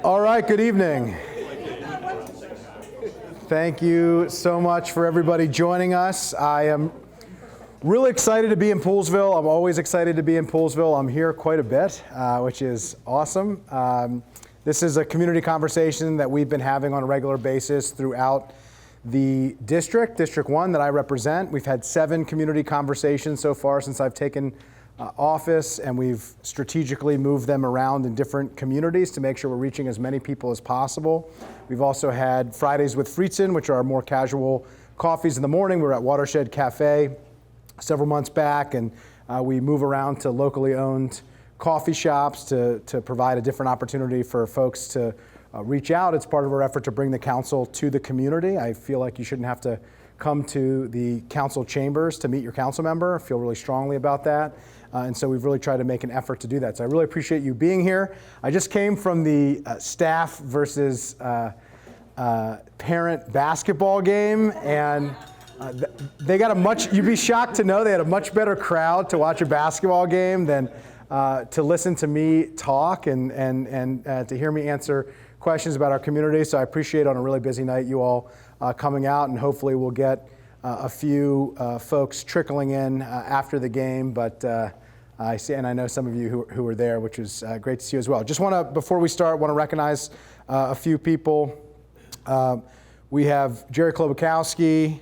All right, good evening. Thank you so much for everybody joining us. I am really excited to be in Poolesville. I'm always excited to be in Poolesville. I'm here quite a bit, which is awesome. This is a community conversation that we've been having on a regular basis throughout the district, District 1 that I represent. We've had 7 community conversations so far since I've taken office, and we've strategically moved them around in different communities to make sure we're reaching as many people as possible. We've also had Fridays with Friedson, which are more casual coffees in the morning. We were at Watershed Cafe several months back, and we move around to locally owned coffee shops to provide a different opportunity for folks to reach out. It's part of our effort to bring the council to the community. I feel like you shouldn't have to come to the council chambers to meet your council member. I feel really strongly about that. And so we've really tried to make an effort to do that. So I really appreciate you being here. I just came from the staff versus parent basketball game, and they got you'd be shocked to know they had a much better crowd to watch a basketball game than to listen to me talk and to hear me answer questions about our community. So I appreciate on a really busy night you all coming out, and hopefully we'll get a few folks trickling in after the game, but I see, and I know some of you who were there, which was great to see you as well. Just want to, before we start, want to recognize a few people. We have Jerry Klobakowski,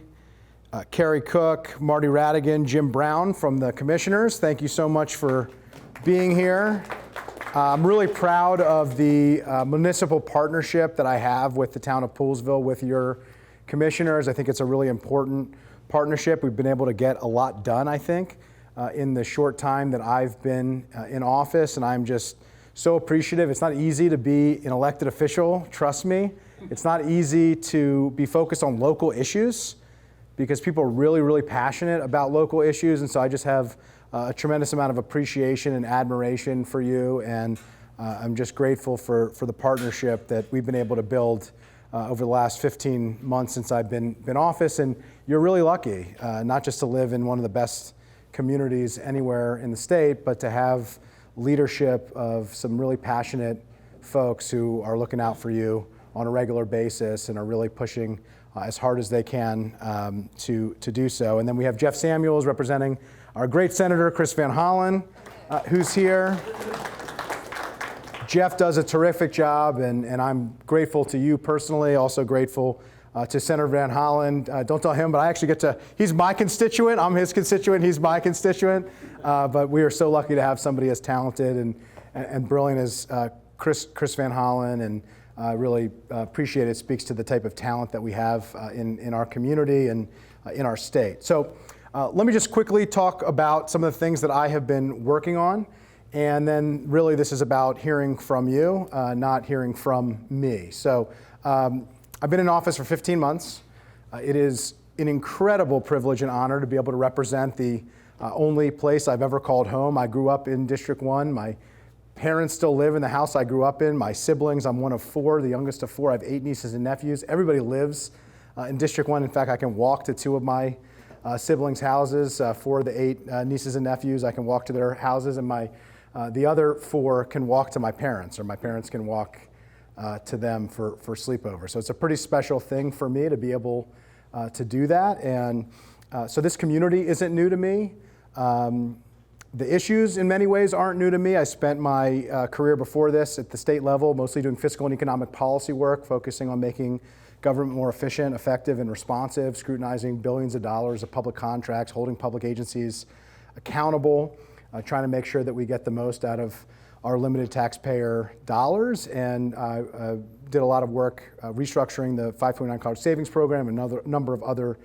Carrie Cook, Marty Radigan, Jim Brown from the commissioners. Thank you so much for being here. I'm really proud of the municipal partnership that I have with the town of Poolesville, with your commissioners. I think it's a really important partnership. We've been able to get a lot done, I think, in the short time that I've been in office, and I'm just so appreciative. It's not easy to be an elected official, trust me. It's not easy to be focused on local issues because people are really, really passionate about local issues, and so I just have a tremendous amount of appreciation and admiration for you, and I'm just grateful for the partnership that we've been able to build over the last 15 months since I've been in office. And you're really lucky, not just to live in one of the best communities anywhere in the state, but to have leadership of some really passionate folks who are looking out for you on a regular basis and are really pushing as hard as they can to do so. And then we have Jeff Samuels representing our great Senator Chris Van Hollen, who's here. Jeff does a terrific job, and I'm grateful to you personally, also grateful to Senator Van Hollen. Don't tell him, but I actually get to, he's my constituent, I'm his constituent, he's my constituent. But we are so lucky to have somebody as talented and brilliant as Chris Van Hollen, and really appreciate it. It speaks to the type of talent that we have in our community and in our state. So let me just quickly talk about some of the things that I have been working on. And then really this is about hearing from you, not hearing from me. So I've been in office for 15 months. It is an incredible privilege and honor to be able to represent the only place I've ever called home. I grew up in District 1. My parents still live in the house I grew up in. My siblings, I'm one of 4, the youngest of 4. I have 8 nieces and nephews. Everybody lives in District 1. In fact, I can walk to 2 of my siblings' houses. 4 of the 8 nieces and nephews, I can walk to their houses, and the other 4 can walk to my parents, or my parents can walk to them for sleepover. So it's a pretty special thing for me to be able to do that. And so this community isn't new to me. The issues in many ways aren't new to me. I spent my career before this at the state level, mostly doing fiscal and economic policy work, focusing on making government more efficient, effective, and responsive, scrutinizing billions of dollars of public contracts, holding public agencies accountable, trying to make sure that we get the most out of our limited taxpayer dollars, and did a lot of work restructuring the 529 college savings program and a number of other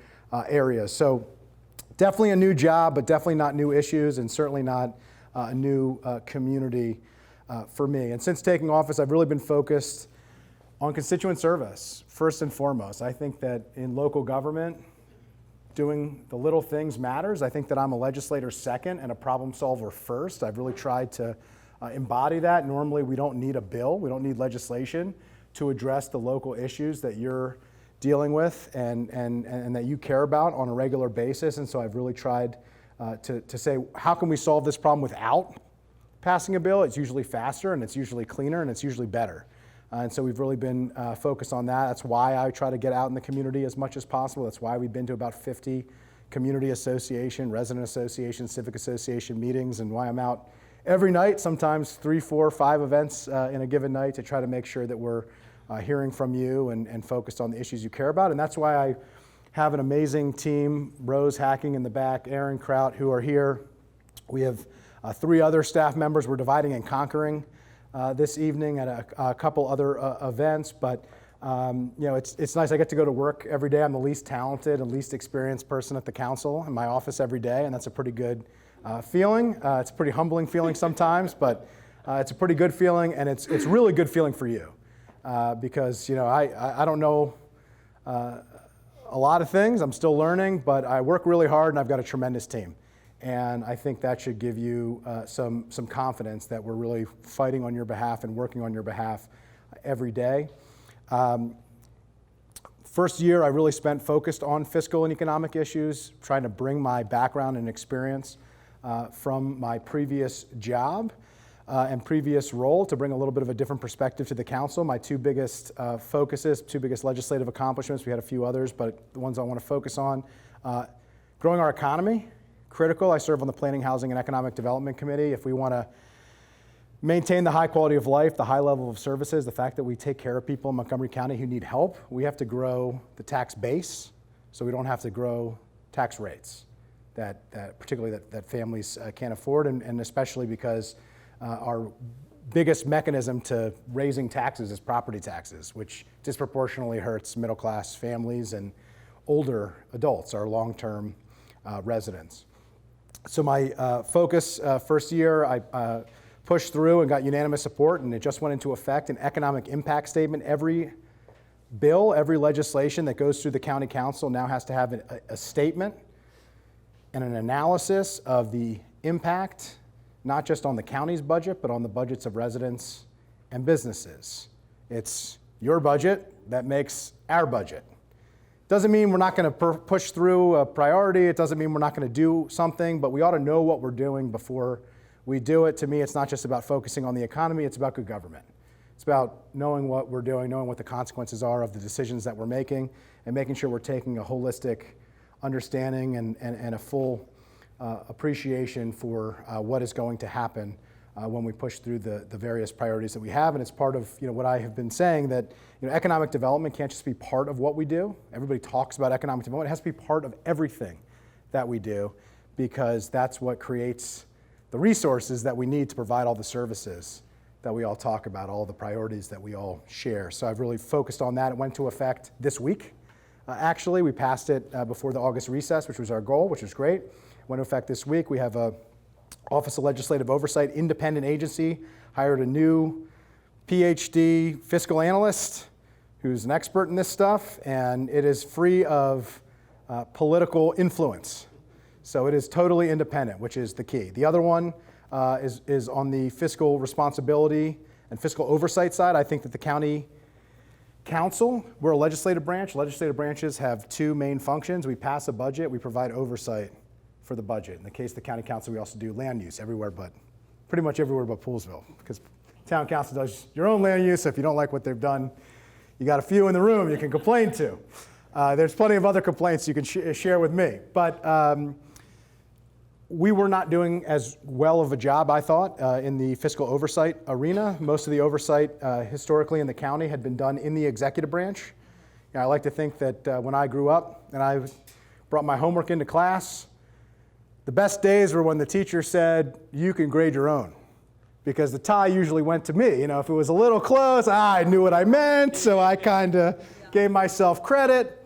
areas. So definitely a new job, but definitely not new issues, and certainly not a new community for me. And since taking office, I've really been focused on constituent service, first and foremost. I think that in local government, doing the little things matters. I think that I'm a legislator second and a problem solver first. I've really tried to embody that. Normally, we don't need a bill. We don't need legislation to address the local issues that you're dealing with and that you care about on a regular basis. And so I've really tried to say, how can we solve this problem without passing a bill? It's usually faster, and it's usually cleaner, and it's usually better. And so we've really been focused on that. That's why I try to get out in the community as much as possible. That's why we've been to about 50 community association, resident association, civic association meetings, and why I'm out every night, sometimes 3, 4, 5 events in a given night to try to make sure that we're hearing from you and focused on the issues you care about. And that's why I have an amazing team, Rose Hacking in the back, Aaron Kraut, who are here. We have 3 other staff members. We're dividing and conquering this evening at a couple other events, but you know, it's nice. I get to go to work every day. I'm the least talented and least experienced person at the council in my office every day, and that's a pretty good feeling. It's a pretty humbling feeling sometimes, but it's a pretty good feeling, and it's really good feeling for you because, you know, I don't know a lot of things. I'm still learning, but I work really hard, and I've got a tremendous team. And I think that should give you some confidence that we're really fighting on your behalf and working on your behalf every day. First year, I really spent focused on fiscal and economic issues, trying to bring my background and experience from my previous job and previous role to bring a little bit of a different perspective to the council. My 2 biggest focuses, 2 biggest legislative accomplishments, we had a few others, but the ones I want to focus on, growing our economy, critical. I serve on the Planning, Housing, and Economic Development Committee. If we want to maintain the high quality of life, the high level of services, the fact that we take care of people in Montgomery County who need help, we have to grow the tax base so we don't have to grow tax rates particularly that families can't afford, and especially because our biggest mechanism to raising taxes is property taxes, which disproportionately hurts middle-class families and older adults, our long-term residents. So my focus first year, I pushed through and got unanimous support, and it just went into effect, an economic impact statement. Every bill, every legislation that goes through the county council now has to have a statement and an analysis of the impact, not just on the county's budget, but on the budgets of residents and businesses. It's your budget that makes our budget. Doesn't mean we're not going to push through a priority. It doesn't mean we're not going to do something, but we ought to know what we're doing before we do it. To me, it's not just about focusing on the economy, it's about good government. It's about knowing what we're doing, knowing what the consequences are of the decisions that we're making, and making sure we're taking a holistic understanding and a full appreciation for what is going to happen when we push through the various priorities that we have. And it's part of what I have been saying, that economic development can't just be part of what we do. Everybody talks about economic development. It has to be part of everything that we do, because that's what creates the resources that we need to provide all the services that we all talk about, all the priorities that we all share. So I've really focused on that. It went into effect this week. Actually, we passed it before the August recess, which was our goal, which was great. Went into effect this week. We have a Office of Legislative Oversight independent agency, hired a new PhD fiscal analyst who's an expert in this stuff, and it is free of political influence. So it is totally independent, which is the key. The other one is on the fiscal responsibility and fiscal oversight side. I think that the county council, we're a legislative branch. Legislative branches have 2 main functions. We pass a budget, we provide oversight for the budget. In the case of the county council, we also do land use pretty much everywhere but Poolesville, because town council does your own land use. If you don't like what they've done, you got a few in the room you can complain to. There's plenty of other complaints you can share with me. But we were not doing as well of a job, I thought, in the fiscal oversight arena. Most of the oversight historically in the county had been done in the executive branch. I like to think that when I grew up and I brought my homework into class, the best days were when the teacher said, "You can grade your own," because the tie usually went to me. If it was a little close, I knew what I meant, so I kind of gave myself credit.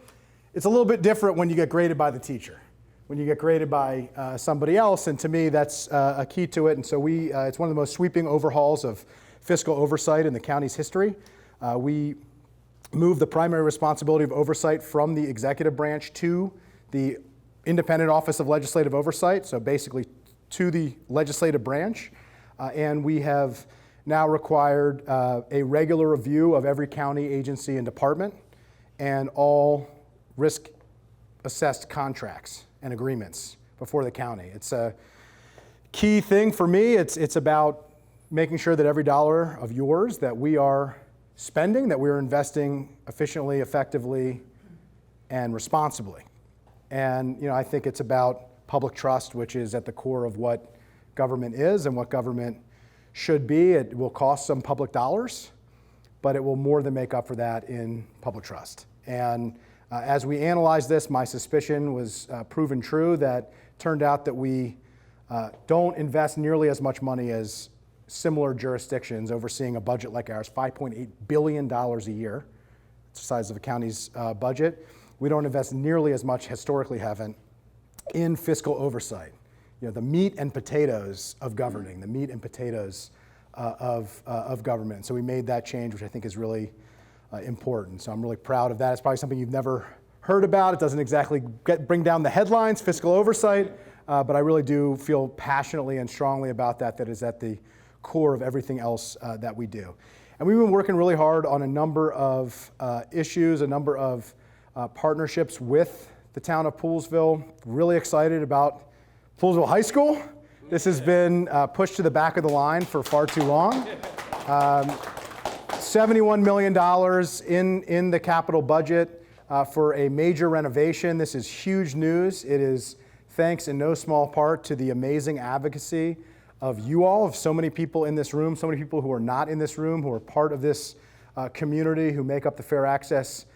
It's a little bit different when you get graded by the teacher, when you get graded by somebody else, and to me that's a key to it. And so it's one of the most sweeping overhauls of fiscal oversight in the county's history. We moved the primary responsibility of oversight from the executive branch to the independent Office of Legislative Oversight, so basically to the legislative branch. And we have now required a regular review of every county agency and department and all risk-assessed contracts and agreements before the county. It's a key thing for me. It's about making sure that every dollar of yours that we are spending, that we're investing efficiently, effectively, and responsibly. And I think it's about public trust, which is at the core of what government is and what government should be. It will cost some public dollars, but it will more than make up for that in public trust. And as we analyzed this, my suspicion was proven true, that turned out that we don't invest nearly as much money as similar jurisdictions overseeing a budget like ours, $5.8 billion a year. It's the size of a county's budget. We don't invest nearly as much, historically haven't, in fiscal oversight. The meat and potatoes of governing, the meat and potatoes of government. So we made that change, which I think is really important. So I'm really proud of that. It's probably something you've never heard about. It doesn't exactly bring down the headlines, fiscal oversight, but I really do feel passionately and strongly about that is at the core of everything else that we do. And we've been working really hard on a number of issues, a number of partnerships with the town of Poolesville. Really excited about Poolesville High School. This has been pushed to the back of the line for far too long. $71 million in the capital budget for a major renovation. This is huge news. It is thanks in no small part to the amazing advocacy of you all, of so many people in this room, so many people who are not in this room, who are part of this community, who make up the Fair Access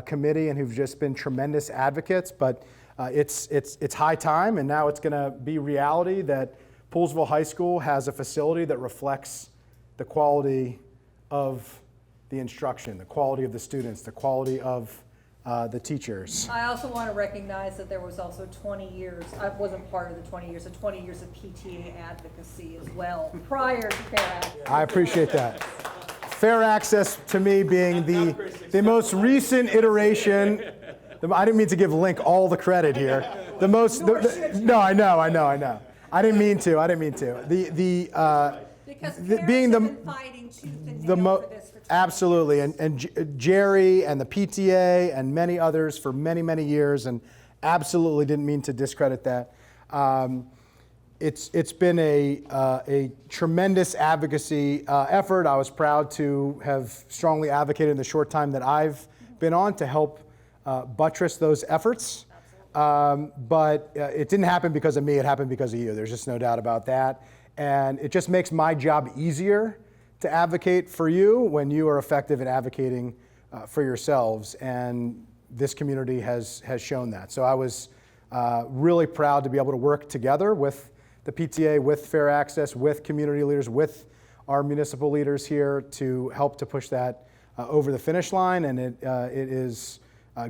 Committee, and who've just been tremendous advocates. But it's high time, and now it's going to be reality that Poolesville High School has a facility that reflects the quality of the instruction, the quality of the students, the quality of the teachers. I also want to recognize that there was also 20 years, I wasn't part of the 20 years, so 20 years of PTA advocacy as well, prior to Fair Access. I appreciate that. Fair Access, to me, being the most recent iteration. I didn't mean to give Link all the credit here. No, I know. I didn't mean to. Because being have been fighting tooth and nail for this for 20 absolutely, and Jerry and the PTA and many others for many, many years, and absolutely didn't mean to discredit that. It's been a tremendous advocacy effort. I was proud to have strongly advocated in the short time that I've been on to help buttress those efforts. But it didn't happen because of me, it happened because of you. There's just no doubt about that. And it just makes my job easier to advocate for you when you are effective in advocating for yourselves. And this community has shown that. So I was really proud to be able to work together with the PTA, with Fair Access, with community leaders, with our municipal leaders here to help to push that over the finish line. And it is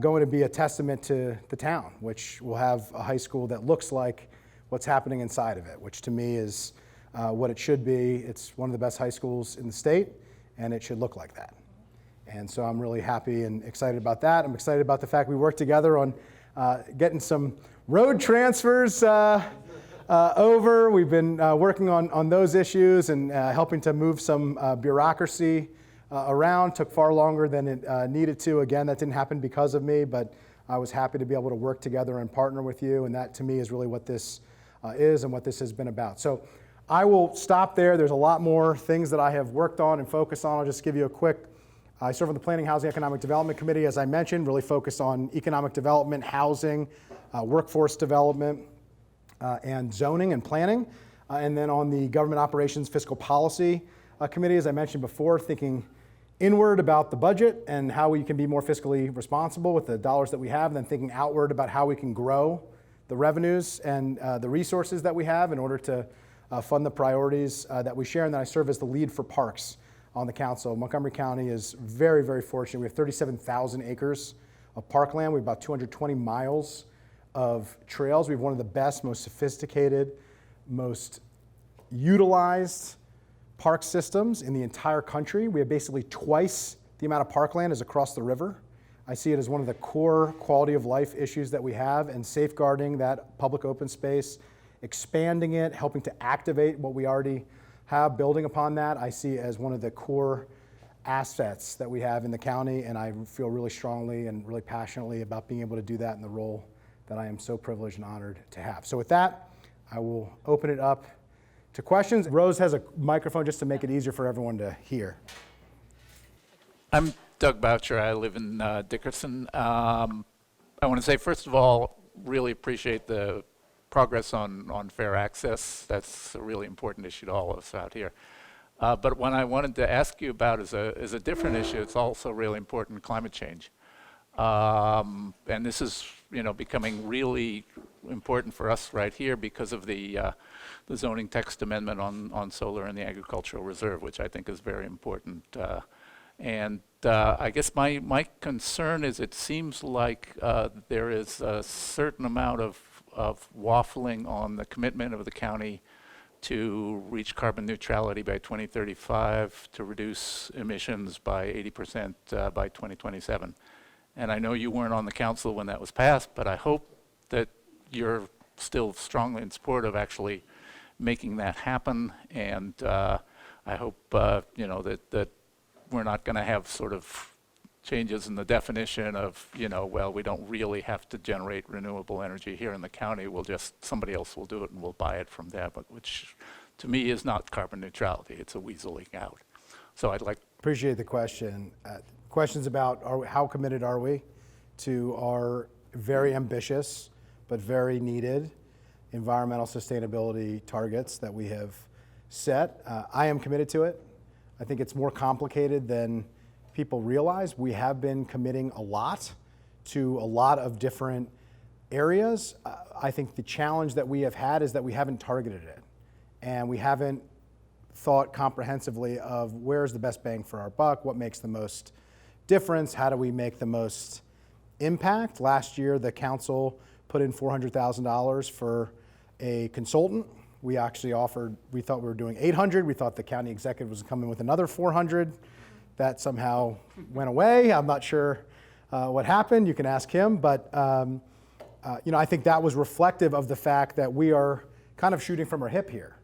going to be a testament to the town, which will have a high school that looks like what's happening inside of it, which to me is what it should be. It's one of the best high schools in the state, and it should look like that. And so I'm really happy and excited about that. I'm excited about the fact we worked together on getting some road transfers over. We've been working on those issues and helping to move some bureaucracy around. Took far longer than it needed to. Again, that didn't happen because of me, but I was happy to be able to work together and partner with you, and that to me is really what this is and what this has been about. So I will stop there. There's a lot more things that I have worked on and focused on. I'll just give you a quick. I serve on the Planning, Housing, Economic Development Committee, as I mentioned, really focused on economic development, housing, workforce development, and zoning and planning. And then on the Government Operations Fiscal Policy Committee, as I mentioned before, thinking inward about the budget and how we can be more fiscally responsible with the dollars that we have, and then thinking outward about how we can grow the revenues and the resources that we have in order to fund the priorities that we share. And then I serve as the lead for parks on the council. Montgomery County is very, very fortunate. We have 37,000 acres of parkland. We have about 220 miles of trails. We have one of the best, most sophisticated, most utilized park systems in the entire country. We have basically twice the amount of parkland as across the river. I see it as one of the core quality of life issues that we have, and safeguarding that public open space, expanding it, helping to activate what we already have, building upon that, I see as one of the core assets that we have in the county, and I feel really strongly and really passionately about being able to do that in the role that I am so privileged and honored to have. So with that, I will open it up to questions. Rose has a microphone just to make it easier for everyone to hear. I'm Doug Boucher. I live in Dickerson. I want to say, first of all, really appreciate the progress on fair access. That's a really important issue to all of us out here. But what I wanted to ask you about is a different issue. It's also really important, climate change. And this is, becoming really important for us right here because of the zoning text amendment on solar in the agricultural reserve, which I think is very important. And I guess my concern is it seems like there is a certain amount of waffling on the commitment of the county to reach carbon neutrality by 2035, to reduce emissions by 80% by 2027. And I know you weren't on the council when that was passed, but I hope that you're still strongly in support of actually making that happen. And I hope, that we're not going to have sort of changes in the definition of, well, we don't really have to generate renewable energy here in the county. Somebody else will do it and we'll buy it from them, which to me is not carbon neutrality. It's a weaseling out. So I'd like. Appreciate the question. Questions about how committed are we to our very ambitious but very needed environmental sustainability targets that we have set. I am committed to it. I think it's more complicated than people realize. We have been committing a lot to a lot of different areas. I think the challenge that we have had is that we haven't targeted it, and we haven't thought comprehensively of where's the best bang for our buck, what makes the most difference, how do we make the most impact. Last year, the council put in $400,000 for a consultant. We actually we thought we were doing 800. We thought the county executive was coming with another 400. That somehow went away. I'm not sure what happened. You can ask him. But I think that was reflective of the fact that we are kind of shooting from our hip here,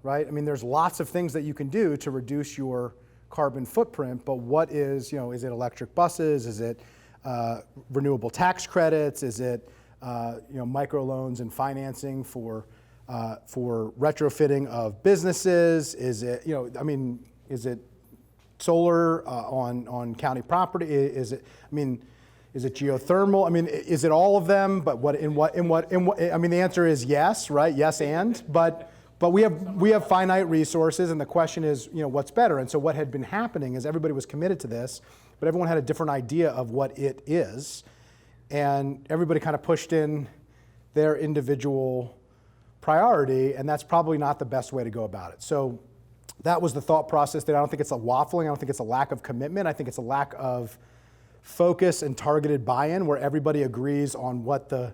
right? I mean, there's lots of things that you can do to reduce your carbon footprint, but what is it electric buses? Is it renewable tax credits? Is it microloans and financing for retrofitting of businesses? Is it is it solar on county property? Is it geothermal? I mean, is it all of them? But in what? I mean, the answer is yes, right? Yes, but we have finite resources, and the question is, what's better? And so what had been happening is everybody was committed to this, but everyone had a different idea of what it is, and everybody kind of pushed in their individual priority, and that's probably not the best way to go about it. So that was the thought process there. I don't think it's a waffling. I don't think it's a lack of commitment. I think it's a lack of focus and targeted buy-in where everybody agrees on what the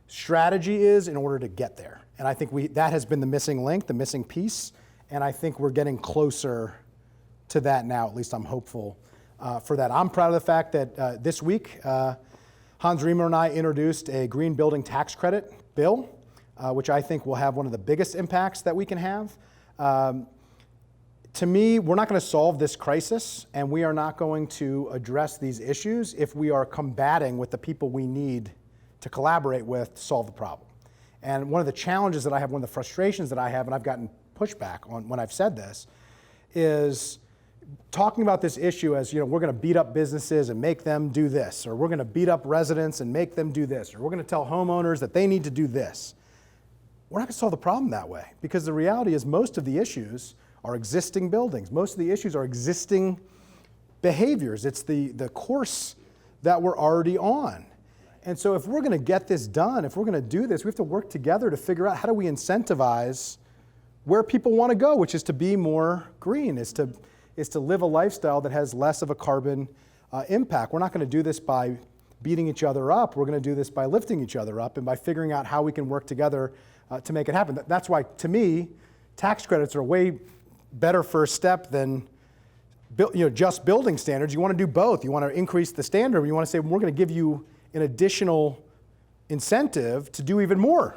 strategy is in order to get there. And I think that has been the missing link, the missing piece, and I think we're getting closer to that now. At least I'm hopeful for that. I'm proud of the fact that this week, Hans Riemer and I introduced a green building tax credit bill, which I think will have one of the biggest impacts that we can have. To me, we're not going to solve this crisis, and we are not going to address these issues if we are combating with the people we need to collaborate with to solve the problem. And one of the challenges that I have, one of the frustrations that I have, and I've gotten pushback on when I've said this, is talking about this issue as, we're going to beat up businesses and make them do this, or we're going to beat up residents and make them do this, or we're going to tell homeowners that they need to do this. We're not going to solve the problem that way, because the reality is most of the issues are existing buildings. Most of the issues are existing behaviors. It's the course that we're already on. And so if we're going to get this done, if we're going to do this, we have to work together to figure out how do we incentivize where people want to go, which is to be more green, is to live a lifestyle that has less of a carbon impact. We're not going to do this by beating each other up. We're going to do this by lifting each other up and by figuring out how we can work together to make it happen. That's why, to me, tax credits are a way better first step than just building standards. You want to do both. You want to increase the standard, but you want to say, we're going to give you an additional incentive to do even more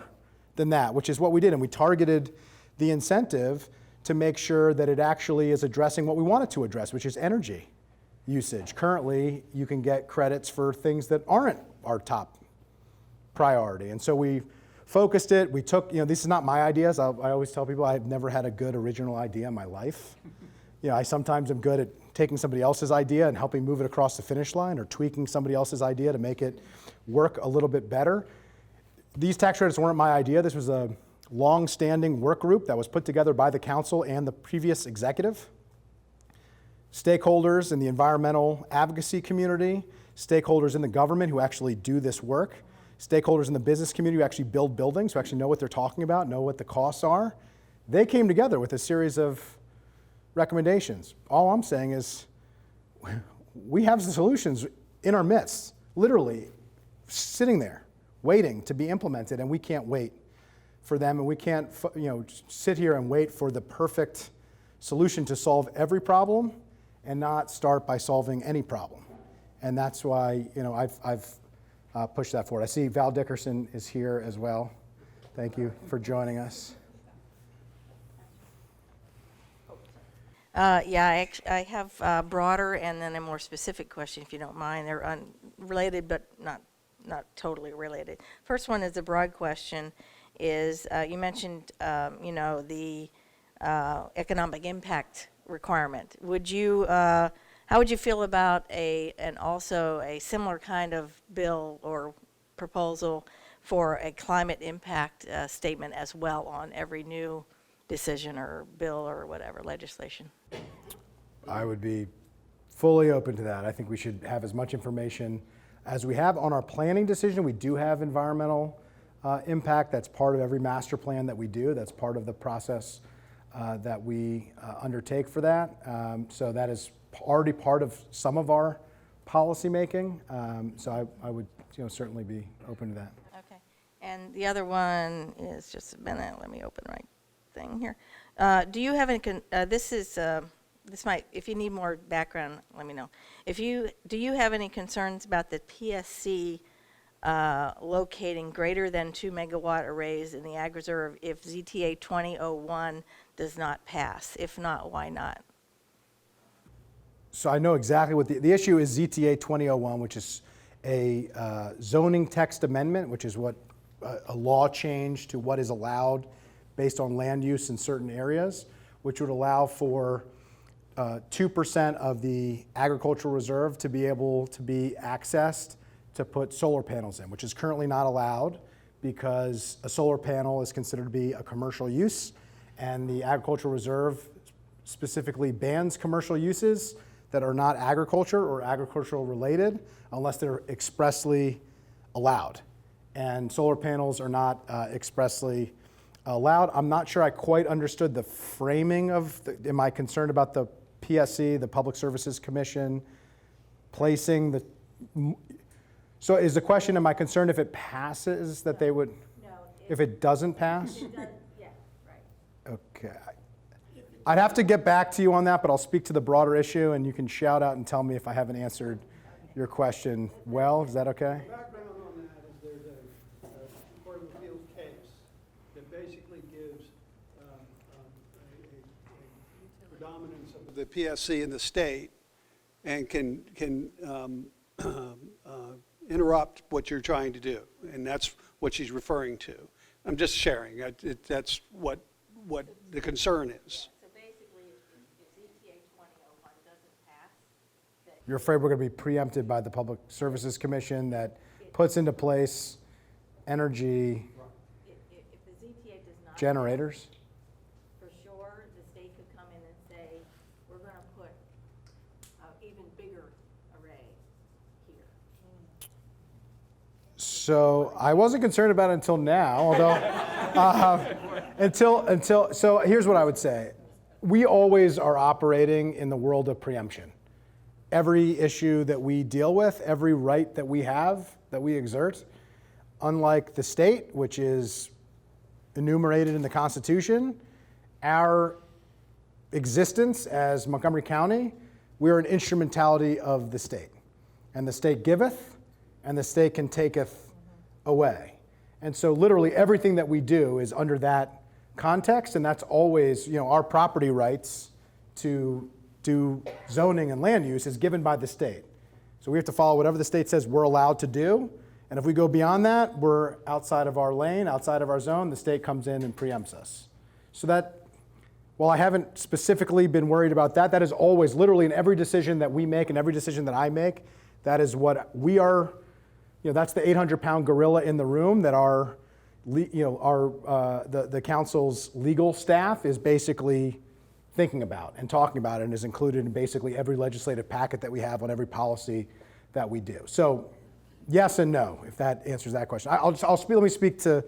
than that, which is what we did. And we targeted the incentive to make sure that it actually is addressing what we want it to address, which is energy usage. Currently, you can get credits for things that aren't our top priority. And so we focused it. We took, this is not my ideas. I always tell people I've never had a good original idea in my life. I sometimes am good at taking somebody else's idea and helping move it across the finish line, or tweaking somebody else's idea to make it work a little bit better. These tax credits weren't my idea. This was a long-standing work group that was put together by the council and the previous executive. Stakeholders in the environmental advocacy community, stakeholders in the government who actually do this work, stakeholders in the business community who actually build buildings, who actually know what they're talking about, know what the costs are. They came together with a series of recommendations. All I'm saying is we have the solutions in our midst, literally sitting there, waiting to be implemented, and we can't wait for them, and we can't sit here and wait for the perfect solution to solve every problem and not start by solving any problem. And that's why I've pushed that forward. I see Val Dickerson is here as well. Thank you for joining us. I have a broader and then a more specific question, if you don't mind. They're unrelated, but not totally related. First one is a broad question. Is you mentioned the economic impact requirement. Would you how would you feel about also a similar kind of bill or proposal for a climate impact statement as well on every new decision or bill or whatever legislation? I would be fully open to that. I think we should have as much information as we have on our planning decision. We do have environmental impact. That's part of every master plan that we do. That's part of the process that we undertake for that. So that is already part of some of our policy making. So I would certainly be open to that. Okay. And the other one is just a minute. Let me open the right thing here. Do you have any? This might. If you need more background, let me know. Do you have any concerns about the PSC locating greater than 2 megawatt arrays in the ag reserve if ZTA 2001 does not pass? If not, why not? So I know exactly what the issue is. ZTA 2001, which is a zoning text amendment, which is what a law change to what is allowed based on land use in certain areas, which would allow for 2% of the agricultural reserve to be able to be accessed to put solar panels in, which is currently not allowed because a solar panel is considered to be a commercial use, and the agricultural reserve specifically bans commercial uses that are not agriculture or agricultural related unless they're expressly allowed. And solar panels are not expressly allowed. I'm not sure I quite understood the framing of, am I concerned about the PSC, the Public Services Commission, placing the, so is the question, am I concerned if it passes that they would, No. if it doesn't pass? Yeah, right. Okay. I'd have to get back to you on that, but I'll speak to the broader issue and you can shout out and tell me if I haven't answered your question well. Is that okay? The background on that is there's a court of appeals case that basically gives a predominance of the PSC in the state and can interrupt what you're trying to do, and that's what she's referring to. I'm just sharing. That's what the concern is. So basically, if ZTA 2001 doesn't pass, You're afraid we're going to be preempted by the Public Services Commission that puts into place energy if the ZTA does not generators? for sure, the state could come in and say, we're going to put an even bigger array here. So I wasn't concerned about it until now, although so here's what I would say. We always are operating in the world of preemption. Every issue that we deal with, every right that we have, that we exert, unlike the state, which is enumerated in the Constitution, our existence as Montgomery County, we're an instrumentality of the state. And the state giveth, and the state can taketh away. And so literally everything that we do is under that context, and that's always, our property rights to do zoning and land use is given by the state. So we have to follow whatever the state says we're allowed to do, and if we go beyond that, we're outside of our lane, outside of our zone, the state comes in and preempts us. So that Well, I haven't specifically been worried about that. That is always, literally in every decision that we make and every decision that I make, that is what we are, that's the 800-pound gorilla in the room that the council's legal staff is basically thinking about and talking about, and is included in basically every legislative packet that we have on every policy that we do. So yes and no, if that answers that question. Let me speak to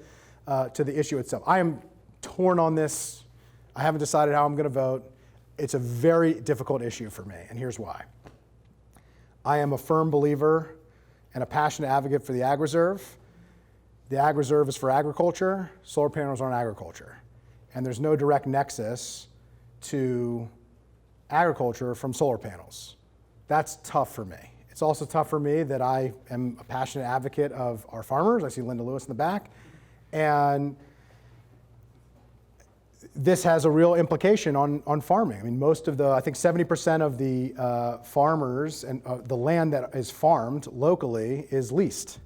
the issue itself. I am torn on this. I haven't decided how I'm going to vote. It's a very difficult issue for me, and here's why. I am a firm believer and a passionate advocate for the ag reserve. The ag reserve is for agriculture. Solar panels aren't agriculture. And there's no direct nexus to agriculture from solar panels. That's tough for me. It's also tough for me that I am a passionate advocate of our farmers. I see Linda Lewis in the back. And this has a real implication on farming. I mean, I think 70% of the farmers and the land that is farmed locally is leased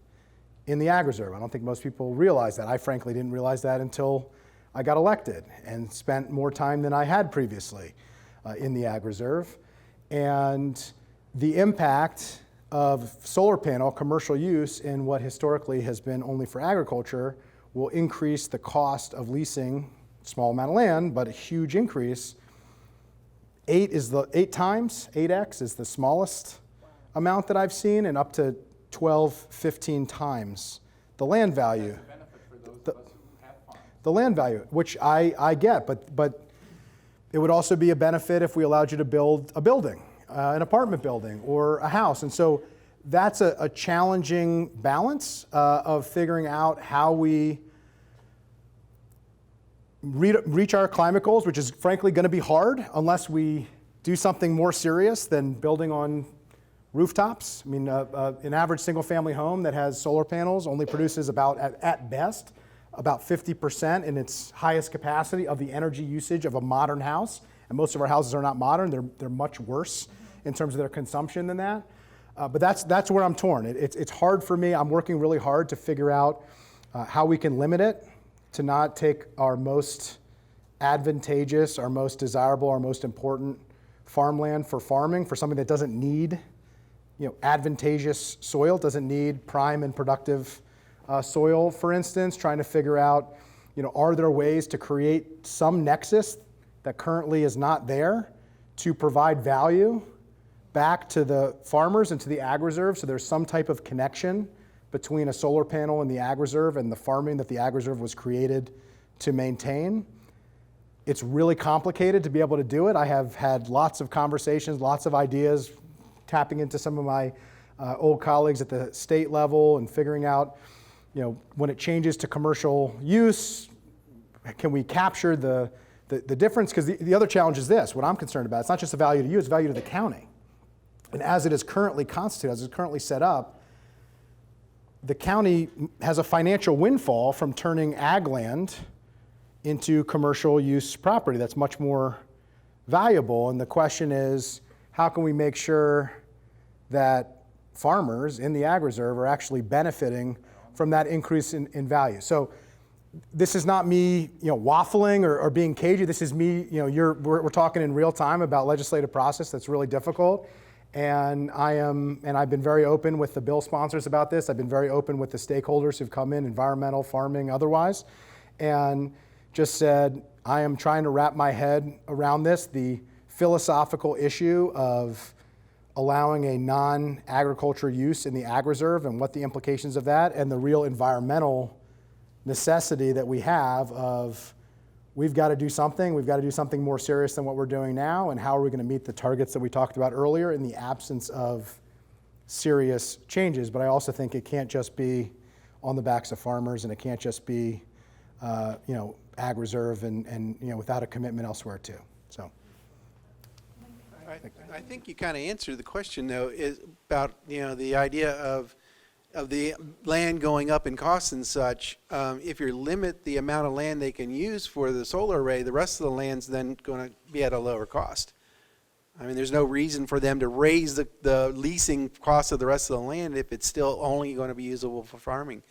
in the ag reserve. I don't think most people realize that. I frankly didn't realize that until I got elected and spent more time than I had previously in the ag reserve. And the impact of solar panel commercial use in what historically has been only for agriculture will increase the cost of leasing small amount of land, but a huge increase. 8x is the smallest amount that I've seen, and up to 12, 15 times the land value. That's a benefit for those of us who have farms. The land value, which I get, but it would also be a benefit if we allowed you to build a building, an apartment building or a house. And so that's a challenging balance of figuring out how we reach our climate goals, which is frankly going to be hard unless we do something more serious than building on rooftops. I mean, an average single-family home that has solar panels only produces about, at best, about 50% in its highest capacity of the energy usage of a modern house. And most of our houses are not modern. They're much worse in terms of their consumption than that. But that's where I'm torn. It's hard for me. I'm working really hard to figure out how we can limit it, to not take our most advantageous, our most desirable, our most important farmland for farming, for something that doesn't need advantageous soil, doesn't need prime and productive soil, for instance, trying to figure out, are there ways to create some nexus that currently is not there to provide value back to the farmers and to the ag reserve, so there's some type of connection between a solar panel and the ag reserve and the farming that the ag reserve was created to maintain. It's really complicated to be able to do it. I have had lots of conversations, lots of ideas, tapping into some of my old colleagues at the state level and figuring out, when it changes to commercial use, can we capture the difference? Because the other challenge is this, what I'm concerned about, it's not just the value to you, it's value to the county. And as it is currently constituted, as it's currently set up, the county has a financial windfall from turning ag land into commercial use property that's much more valuable. And the question is, how can we make sure that farmers in the ag reserve are actually benefiting from that increase in value? So this is not me, waffling or being cagey. This is me, we're talking in real time about legislative process that's really difficult. And I've been very open with the bill sponsors about this. I've been very open with the stakeholders who've come in, environmental, farming, otherwise, and just said, I am trying to wrap my head around this, the philosophical issue of allowing a non-agriculture use in the ag reserve and what the implications of that, and the real environmental necessity that we have of, we've got to do something more serious than what we're doing now, and how are we going to meet the targets that we talked about earlier in the absence of serious changes. But I also think it can't just be on the backs of farmers, and it can't just be ag reserve and without a commitment elsewhere too. So I think you kind of answered the question, though, is about the idea of the land going up in cost and such. If you limit the amount of land they can use for the solar array, the rest of the land's then going to be at a lower cost. I mean, there's no reason for them to raise the leasing cost of the rest of the land if it's still only going to be usable for farming.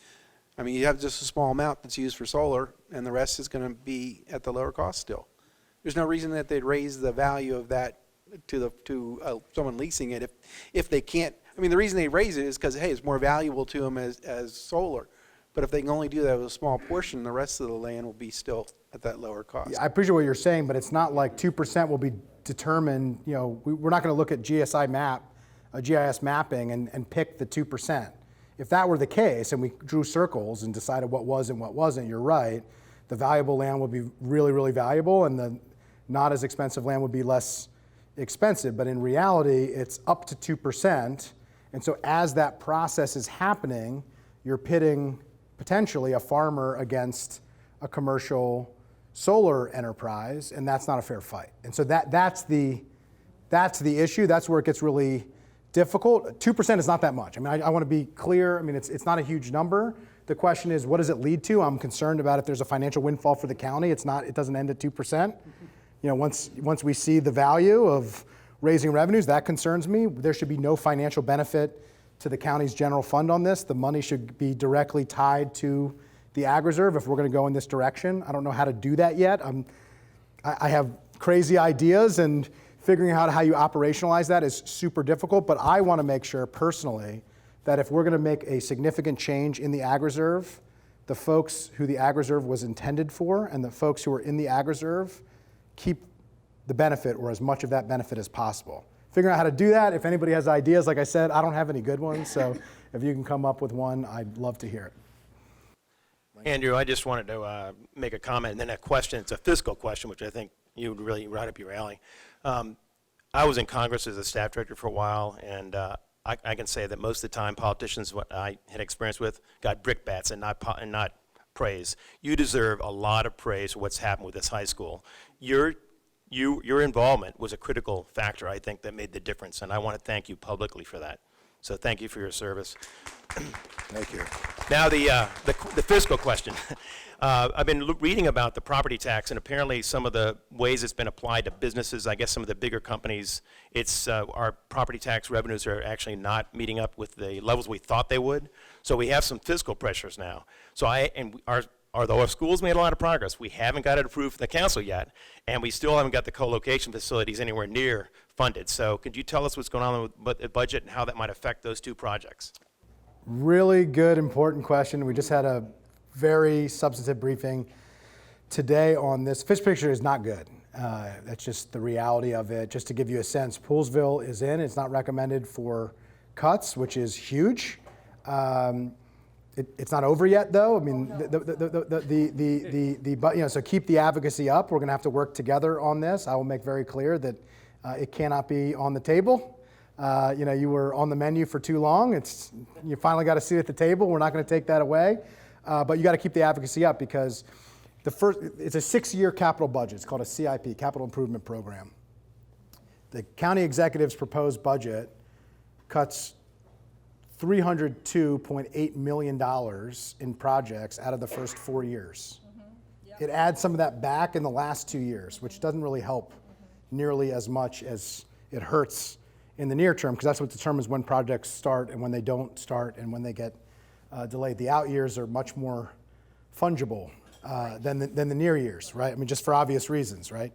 I mean, you have just a small amount that's used for solar, and the rest is going to be at the lower cost still. There's no reason that they'd raise the value of that to someone leasing it if they can't. I mean, the reason they raise it is because, hey, it's more valuable to them as solar. But if they can only do that with a small portion, the rest of the land will be still at that lower cost. I appreciate what you're saying, but it's not like 2% will be determined. You know, we're not going to look at GIS mapping and pick the 2%. If that were the case and we drew circles and decided what was and what wasn't, you're right. The valuable land would be really, really valuable, and the not as expensive land would be less expensive. But in reality, it's up to 2%. And so as that process is happening, you're pitting potentially a farmer against a commercial solar enterprise, and that's not a fair fight. And so that's the issue. That's where it gets really difficult. 2% is not that much. I mean, I want to be clear. I mean, it's not a huge number. The question is, what does it lead to? I'm concerned about if there's a financial windfall for the county. It doesn't end at 2%. You know, once we see the value of raising revenues, that concerns me. There should be no financial benefit to the county's general fund on this. The money should be directly tied to the ag reserve if we're going to go in this direction. I don't know how to do that yet. I have crazy ideas, and figuring out how you operationalize that is super difficult, but I want to make sure personally that if we're going to make a significant change in the ag reserve, the folks who the ag reserve was intended for and the folks who are in the ag reserve keep the benefit or as much of that benefit as possible. Figuring out how to do that, if anybody has ideas, like I said, I don't have any good ones, so if you can come up with one, I'd love to hear it. Andrew, I just wanted to make a comment and then a question. It's a fiscal question, which I think you would really right up your alley. I was in Congress as a staff director for a while, and I can say that most of the time politicians, what I had experience with, got brickbats and not praise. You deserve a lot of praise for what's happened with this high school. Your involvement was a critical factor, I think, that made the difference, and I want to thank you publicly for that. So thank you for your service. Thank you. Now the fiscal question. I've been reading about the property tax, and apparently some of the ways it's been applied to businesses, I guess some of the bigger companies, our property tax revenues are actually not meeting up with the levels we thought they would. So we have some fiscal pressures now. So although our schools made a lot of progress, we haven't got it approved from the council yet, and we still haven't got the co-location facilities anywhere near funded. So could you tell us what's going on with the budget and how that might affect those two projects? Really good, important question. We just had a very substantive briefing today on this. Fish picture is not good. That's just the reality of it. Just to give you a sense, Poolesville is in. It's not recommended for cuts, which is huge. It's not over yet, though. I mean, so keep the advocacy up. We're going to have to work together on this. I will make very clear that it cannot be on the table. You were on the menu for too long. You finally got a seat at the table. We're not going to take that away. But you got to keep the advocacy up because it's a 6-year capital budget. It's called a CIP, Capital Improvement Program. The county executive's proposed budget cuts $302.8 million in projects out of the first 4 years. It adds some of that back in the last 2 years, which doesn't really help nearly as much as it hurts in the near term, because that's what determines when projects start and when they don't start and when they get delayed. The out years are much more fungible than the near years, right? I mean, just for obvious reasons, right?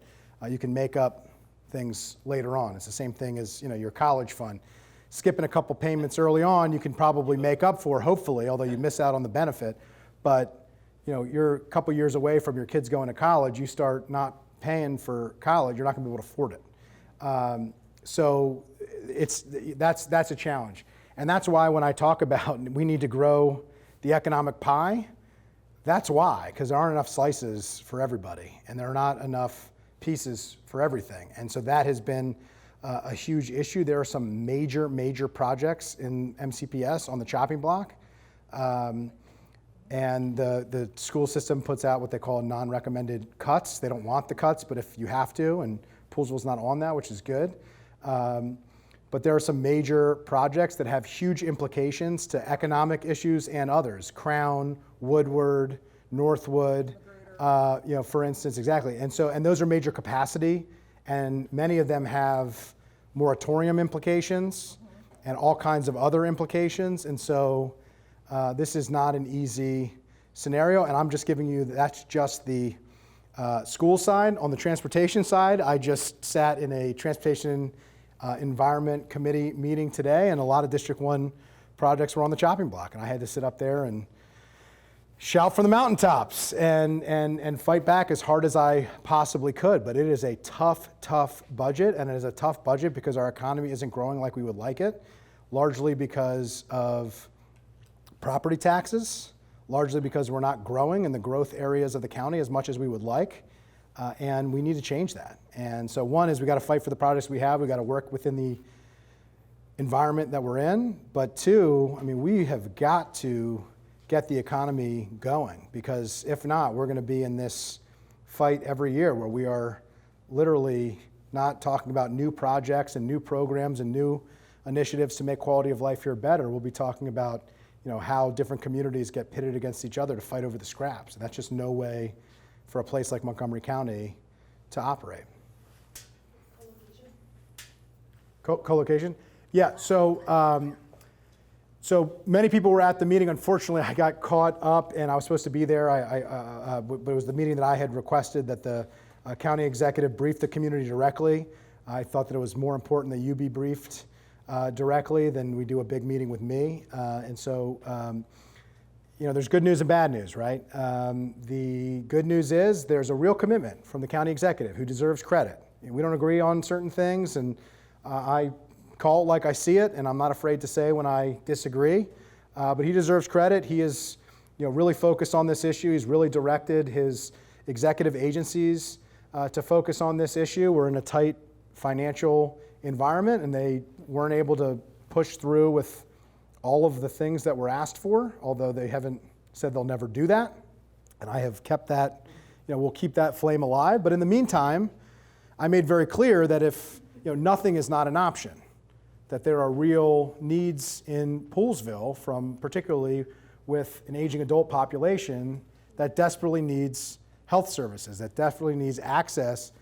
You can make up things later on. It's the same thing as your college fund. Skipping a couple payments early on, you can probably make up for, hopefully, although you miss out on the benefit. But you're a couple years away from your kids going to college. You start not paying for college, you're not going to be able to afford it. So that's a challenge. And that's why when I talk about we need to grow the economic pie, that's why, because there aren't enough slices for everybody, and there are not enough pieces for everything. And so that has been a huge issue. There are some major projects in MCPS on the chopping block. And the school system puts out what they call non-recommended cuts. They don't want the cuts, but if you have to, and Poolesville's not on that, which is good. But there are some major projects that have huge implications to economic issues and others. Crown, Woodward, Northwood, for instance, exactly. And those are major capacity, and many of them have moratorium implications and all kinds of other implications. And so this is not an easy scenario, and I'm just giving you, that's just the school side. On the transportation side, I just sat in a transportation environment committee meeting today, and a lot of District 1 projects were on the chopping block, and I had to sit up there and shout from the mountaintops and fight back as hard as I possibly could. But it is a tough budget, and it is a tough budget because our economy isn't growing like we would like it, largely because of property taxes, largely because we're not growing in the growth areas of the county as much as we would like, and we need to change that. And so one is we got to fight for the projects we have. We got to work within the environment that we're in. But two, I mean, we have got to get the economy going, because if not, we're going to be in this fight every year where we are literally not talking about new projects and new programs and new initiatives to make quality of life here better. We'll be talking about, you know, how different communities get pitted against each other to fight over the scraps. And that's just no way for a place like Montgomery County to operate. Co-location? Yeah, so many people were at the meeting. Unfortunately, I got caught up, and I was supposed to be there. But it was the meeting that I had requested that the county executive brief the community directly. I thought that it was more important that you be briefed directly than we do a big meeting with me. And so, you know, there's good news and bad news, right? The good news is there's a real commitment from the county executive who deserves credit. We don't agree on certain things, and I call it like I see it, and I'm not afraid to say when I disagree. But he deserves credit. He is, you know, really focused on this issue. He's really directed his executive agencies to focus on this issue. We're in a tight financial environment, and they weren't able to push through with all of the things that were asked for, although they haven't said they'll never do that. And I have kept that, you know, we'll keep that flame alive. But in the meantime, I made very clear that if, you know, nothing is not an option, that there are real needs in Poolesville, from particularly with an aging adult population that desperately needs health services, that desperately needs access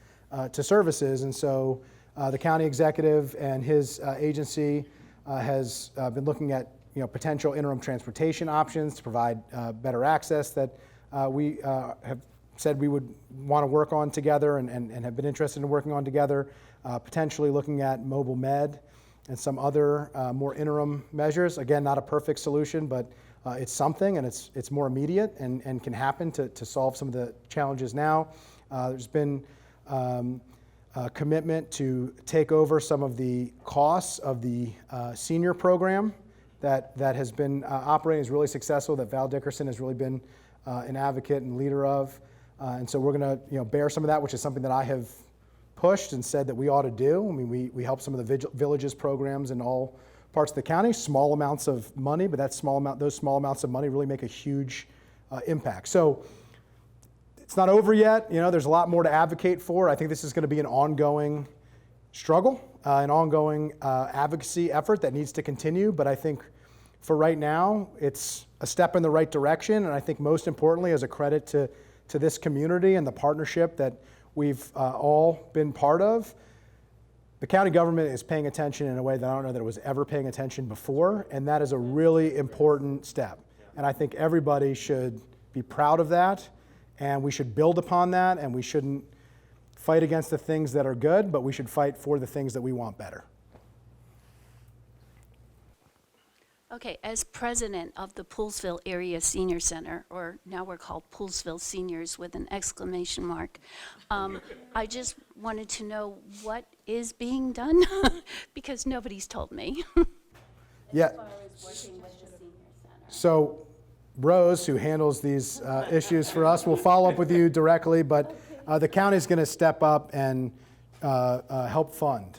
to services. And so the county executive and his agency has been looking at, you know, potential interim transportation options to provide better access that we have said we would want to work on together and have been interested in working on together, potentially looking at mobile med and some other more interim measures. Again, not a perfect solution, but it's something, and it's more immediate and can happen to solve some of the challenges now. There's been commitment to take over some of the costs of the senior program that has been operating, is really successful, that Val Dickerson has really been an advocate and leader of. And so we're going to, you know, bear some of that, which is something that I have pushed and said that we ought to do. I mean, we help some of the villages programs in all parts of the county, small amounts of money, but those small amounts of money really make a huge impact. So it's not over yet. You know, there's a lot more to advocate for. I think this is going to be an ongoing struggle, an ongoing advocacy effort that needs to continue. But I think for right now, it's a step in the right direction. And I think most importantly, as a credit to this community and the partnership that we've all been part of, the county government is paying attention in a way that I don't know that it was ever paying attention before, and that is a really important step. And I think everybody should be proud of that, and we should build upon that, and we shouldn't fight against the things that are good, but we should fight for the things that we want better. Okay, as president of the Poolesville Area Senior Center, or now we're called Poolesville Seniors with an exclamation mark, I just wanted to know what is being done because nobody's told me. Yeah. So Rose, who handles these issues for us, will follow up with you directly, but the county's going to step up and help fund.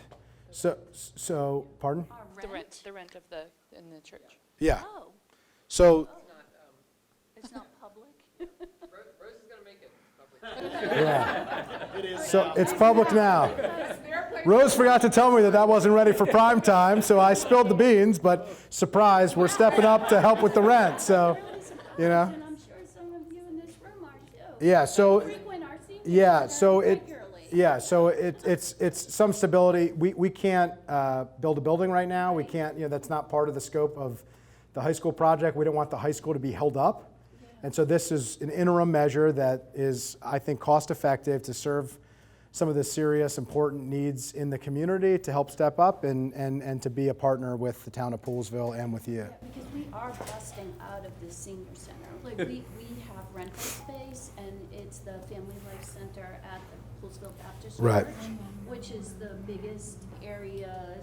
So, pardon? The rent of in the church. Yeah. Oh, So, it's not public? Rose is going to make it public. yeah. So it's public now. Rose forgot to tell me that wasn't ready for prime time, so I spilled the beans, but surprise, we're stepping up to help with the rent, so, you know. And I'm sure some of you in this room are too. Yeah, so, Frequent our senior yeah, center so regularly. it's some stability. We can't build a building right now. We can't, you know, that's not part of the scope of the high school project. We don't want the high school to be held up. And so this is an interim measure that is, I think, cost-effective to serve some of the serious, important needs in the community, to help step up and to be a partner with the town of Poolesville and with you. Because we are busting out of the senior center. Like, we have rental space, and it's the Family Life Center at the Poolesville Baptist Right. Church, which is the biggest area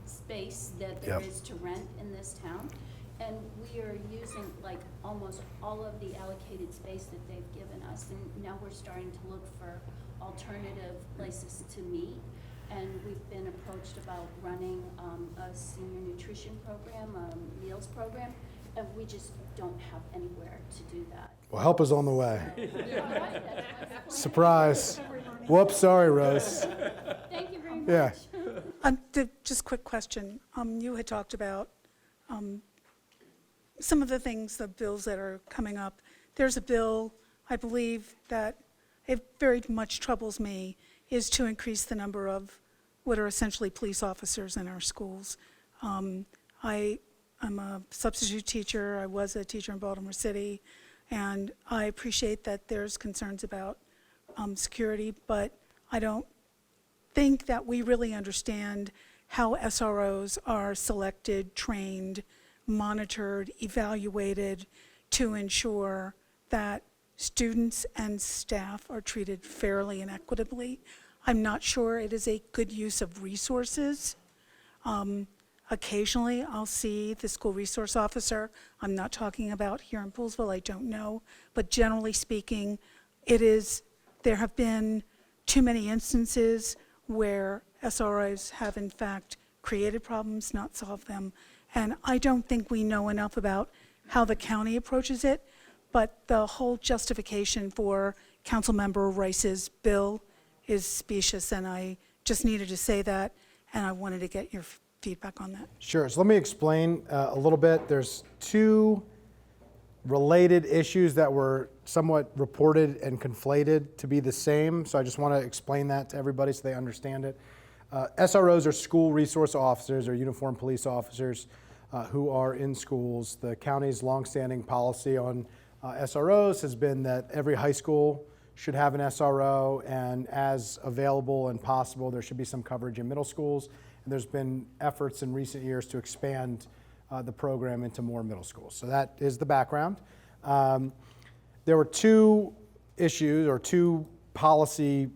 space that there Yep. is to rent in this town. And we are using like almost all of the allocated space that they've given us. And now we're starting to look for alternative places to meet. And we've been approached about running a senior nutrition program, a meals program, and we just don't have anywhere to do that. Well, help is on the way. Surprise. Whoops, sorry, Rose. Thank you very much. Yeah. Just quick question. You had talked about some of the things, the bills that are coming up. There's a bill, I believe, that it very much troubles me, is to increase the number of what are essentially police officers in our schools. I'm a substitute teacher. I was a teacher in Baltimore City, and I appreciate that there's concerns about security, but I don't think that we really understand how SROs are selected, trained, monitored, evaluated to ensure that students and staff are treated fairly and equitably. I'm not sure it is a good use of resources. Occasionally, I'll see the school resource officer. I'm not talking about here in Poolesville, I don't know. But generally speaking, there have been too many instances where SROs have in fact created problems, not solved them. And I don't think we know enough about how the county approaches it, but the whole justification for Councilmember Rice's bill is specious, and I just needed to say that, and I wanted to get your feedback on that. Sure. So let me explain a little bit. There's two related issues that were somewhat reported and conflated to be the same. So I just want to explain that to everybody so they understand it. SROs are school resource officers, or uniformed police officers who are in schools. The county's longstanding policy on SROs has been that every high school should have an SRO, and as available and possible, there should be some coverage in middle schools. And there's been efforts in recent years to expand the program into more middle schools. So that is the background. There were two issues or two policy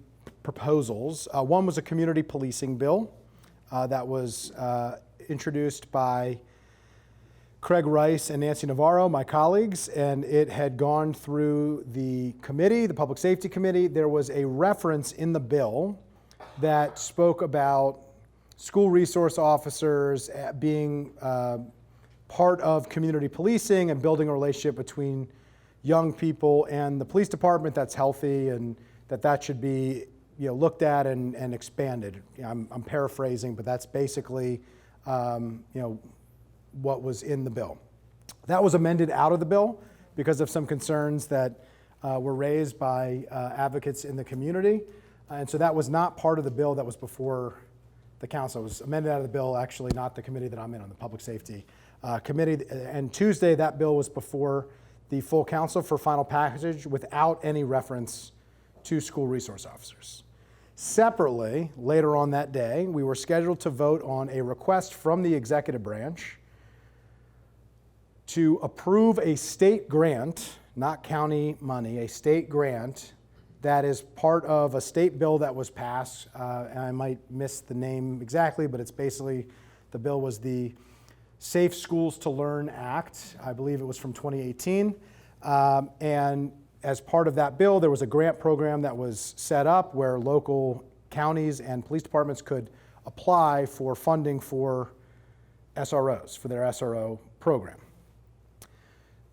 proposals. One was a community policing bill that was introduced by Craig Rice and Nancy Navarro, my colleagues, and it had gone through the committee, the Public Safety Committee. There was a reference in the bill that spoke about school resource officers being part of community policing and building a relationship between young people and the police department that's healthy, and that should be looked at and expanded. I'm paraphrasing, but that's basically what was in the bill. That was amended out of the bill because of some concerns that were raised by advocates in the community. And so that was not part of the bill that was before the council. It was amended out of the bill, actually not the committee that I'm in, on the Public Safety Committee. And Tuesday, that bill was before the full council for final passage without any reference to school resource officers. Separately, later on that day, we were scheduled to vote on a request from the executive branch to approve a state grant, not county money, a state grant that is part of a state bill that was passed. And I might miss the name exactly, but it's basically, the bill was the Safe Schools to Learn Act. I believe it was from 2018. And as part of that bill, there was a grant program that was set up where local counties and police departments could apply for funding for SROs, for their SRO program.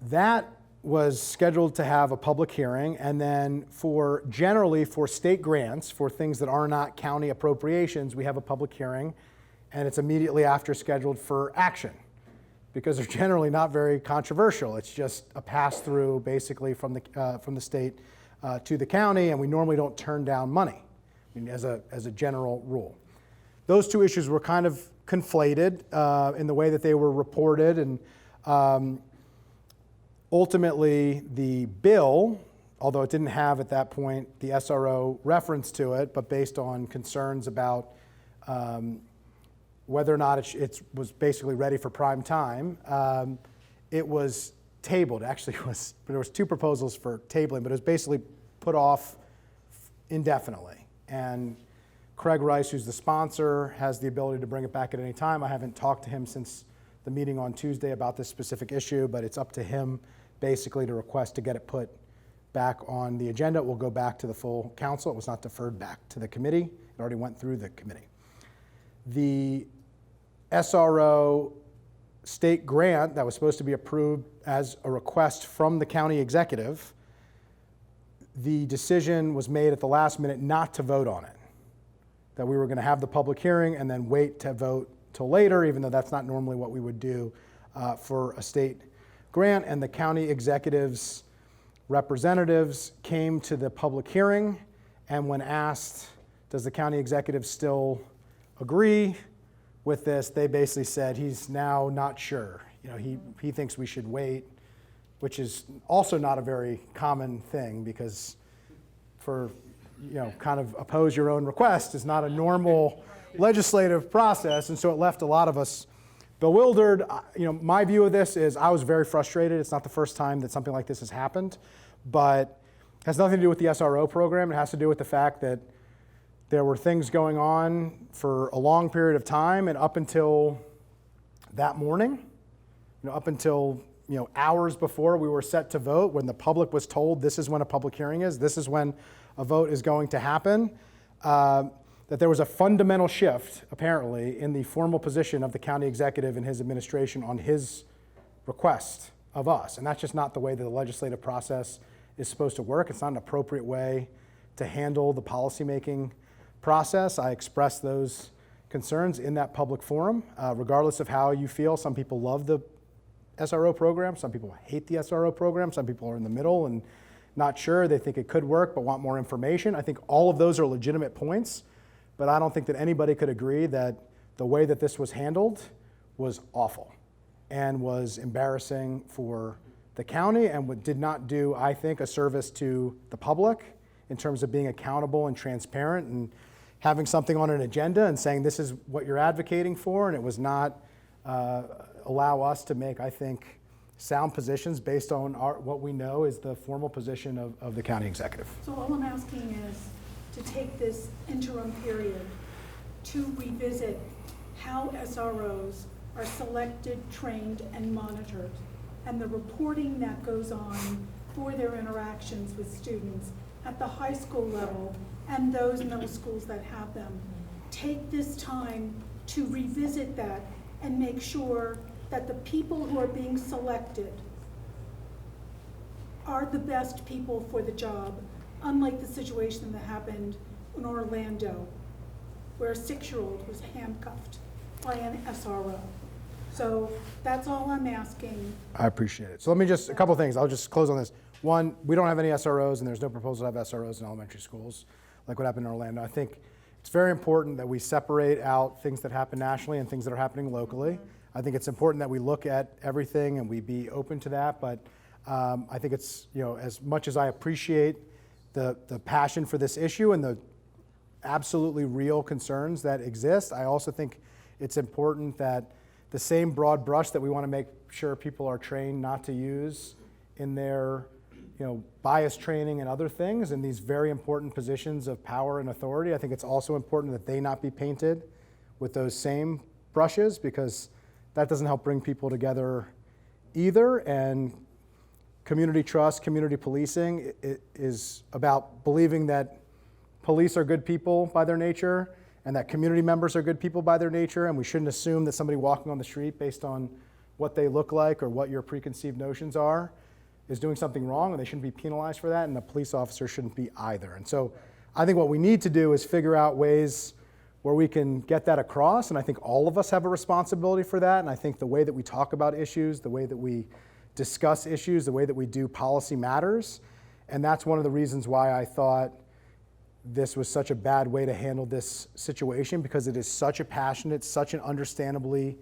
That was scheduled to have a public hearing, and then generally for state grants, for things that are not county appropriations, we have a public hearing, and it's immediately after scheduled for action, because they're generally not very controversial. It's just a pass-through, basically, from the state to the county, and we normally don't turn down money, as a general rule. Those two issues were kind of conflated in the way that they were reported, and ultimately, the bill, although it didn't have at that point the SRO reference to it, but based on concerns about whether or not it was basically ready for prime time, it was tabled. Actually, there was two proposals for tabling, but it was basically put off indefinitely. And Craig Rice, who's the sponsor, has the ability to bring it back at any time. I haven't talked to him since the meeting on Tuesday about this specific issue, but it's up to him basically to request to get it put back on the agenda. It will go back to the full council. It was not deferred back to the committee. It already went through the committee. The SRO state grant that was supposed to be approved as a request from the county executive, the decision was made at the last minute not to vote on it. That we were going to have the public hearing and then wait to vote till later, even though that's not normally what we would do for a state grant. And the county executive's representatives came to the public hearing, and when asked, does the county executive still agree with this, they basically said he's now not sure. He thinks we should wait, which is also not a very common thing, because kind of oppose your own request is not a normal legislative process, and so it left a lot of us bewildered. My view of this is I was very frustrated. It's not the first time that something like this has happened, but it has nothing to do with the SRO program. It has to do with the fact that there were things going on for a long period of time, and up until that morning, up until hours before we were set to vote, when the public was told this is when a public hearing is, this is when a vote is going to happen, that there was a fundamental shift, apparently, in the formal position of the county executive and his administration on his request of us. And that's just not the way that the legislative process is supposed to work. It's not an appropriate way to handle the policymaking process. I expressed those concerns in that public forum, regardless of how you feel. Some people love the SRO program. Some people hate the SRO program. Some people are in the middle and not sure. They think it could work but want more information. I think all of those are legitimate points, but I don't think that anybody could agree that the way that this was handled was awful and was embarrassing for the county and did not do, I think, a service to the public in terms of being accountable and transparent and having something on an agenda and saying this is what you're advocating for, and it was not allow us to make, I think, sound positions based on what we know is the formal position of the county executive. So all I'm asking is to take this interim period to revisit how SROs are selected, trained, and monitored, and the reporting that goes on for their interactions with students at the high school level and those middle schools that have them. Take this time to revisit that and make sure that the people who are being selected are the best people for the job, unlike the situation that happened in Orlando, where a 6-year-old was handcuffed by an SRO. So that's all I'm asking. I appreciate it. So let me just, a couple things. I'll just close on this. One, we don't have any SROs, and there's no proposal to have SROs in elementary schools, like what happened in Orlando. I think it's very important that we separate out things that happen nationally and things that are happening locally. I think it's important that we look at everything and we be open to that, but I think it's, as much as I appreciate the passion for this issue and the absolutely real concerns that exist, I also think it's important that the same broad brush that we want to make sure people are trained not to use in their bias training and other things in these very important positions of power and authority. I think it's also important that they not be painted with those same brushes, because that doesn't help bring people together either. And community trust, community policing is about believing that police are good people by their nature and that community members are good people by their nature, and we shouldn't assume that somebody walking on the street based on what they look like or what your preconceived notions are is doing something wrong, and they shouldn't be penalized for that, and the police officer shouldn't be either. And so I think what we need to do is figure out ways where we can get that across, and I think all of us have a responsibility for that, and I think the way that we talk about issues, the way that we discuss issues, the way that we do policy matters, and that's one of the reasons why I thought this was such a bad way to handle this situation, because it is such a passionate, such an understandably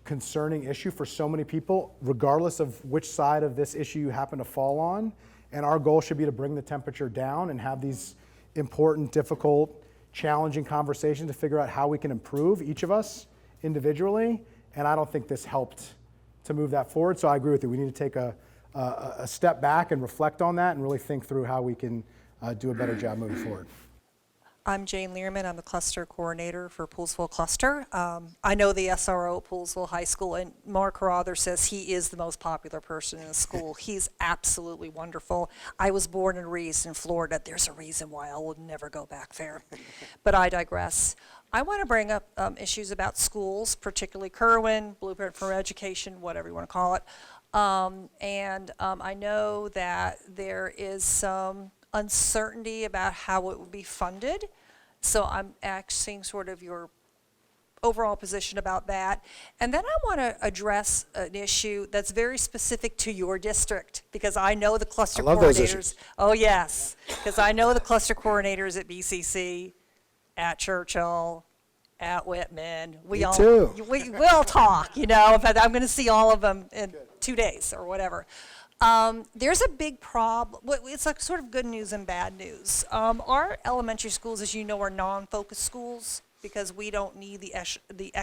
concerning issue for so many people, regardless of which side of this issue you happen to fall on. And our goal should be to bring the temperature down and have these important, difficult, challenging conversations to figure out how we can improve, each of us individually. And I don't think this helped to move that forward. So I agree with you. We need to take a step back and reflect on that and really think through how we can do a better job moving forward. I'm Jane Learman. I'm the cluster coordinator for Poolesville Cluster. I know the SRO at Poolesville High School, and Mark Carother says he is the most popular person in the school. He's absolutely wonderful. I was born and raised in Florida. There's a reason why I will never go back there. But I digress. I want to bring up issues about schools, particularly Kerwin, Blueprint for Education, whatever you want to call it. I know that there is some uncertainty about how it will be funded. So I'm asking sort of your overall position about that. And then I want to address an issue that's very specific to your district, because I know the cluster I love those coordinators. issues. Oh, yes, because I know the cluster coordinators at BCC, at Churchill, at Whitman. We all talk, you know. In fact, I'm going to see all of them in 2 days or whatever. There's a big problem. It's like sort of good news and bad news. Our elementary schools, as you know, are non-focused schools because we don't need the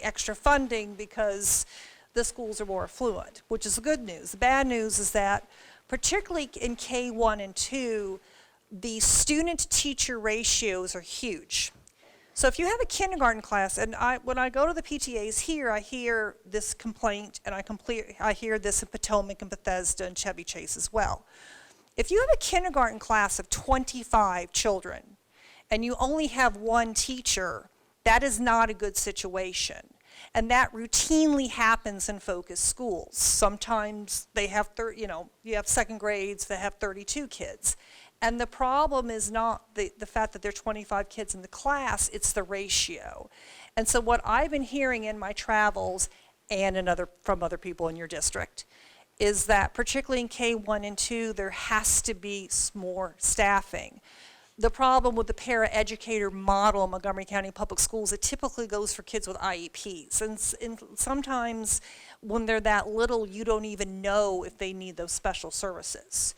extra funding because the schools are more affluent, which is good news. The bad news is that, particularly in K1 and 2, the student-teacher ratios are huge. So if you have a kindergarten class, and when I go to the PTAs here, I hear this complaint, and I hear this in Potomac and Bethesda and Chevy Chase as well. If you have a kindergarten class of 25 children, and you only have one teacher, that is not a good situation. And that routinely happens in focused schools. Sometimes they have, you have second grades that have 32 kids. And the problem is not the fact that there are 25 kids in the class, it's the ratio. And so what I've been hearing in my travels and from other people in your district is that particularly in K1 and 2, there has to be more staffing. The problem with the paraeducator model in Montgomery County Public Schools, it typically goes for kids with IEPs. And sometimes when they're that little, you don't even know if they need those special services.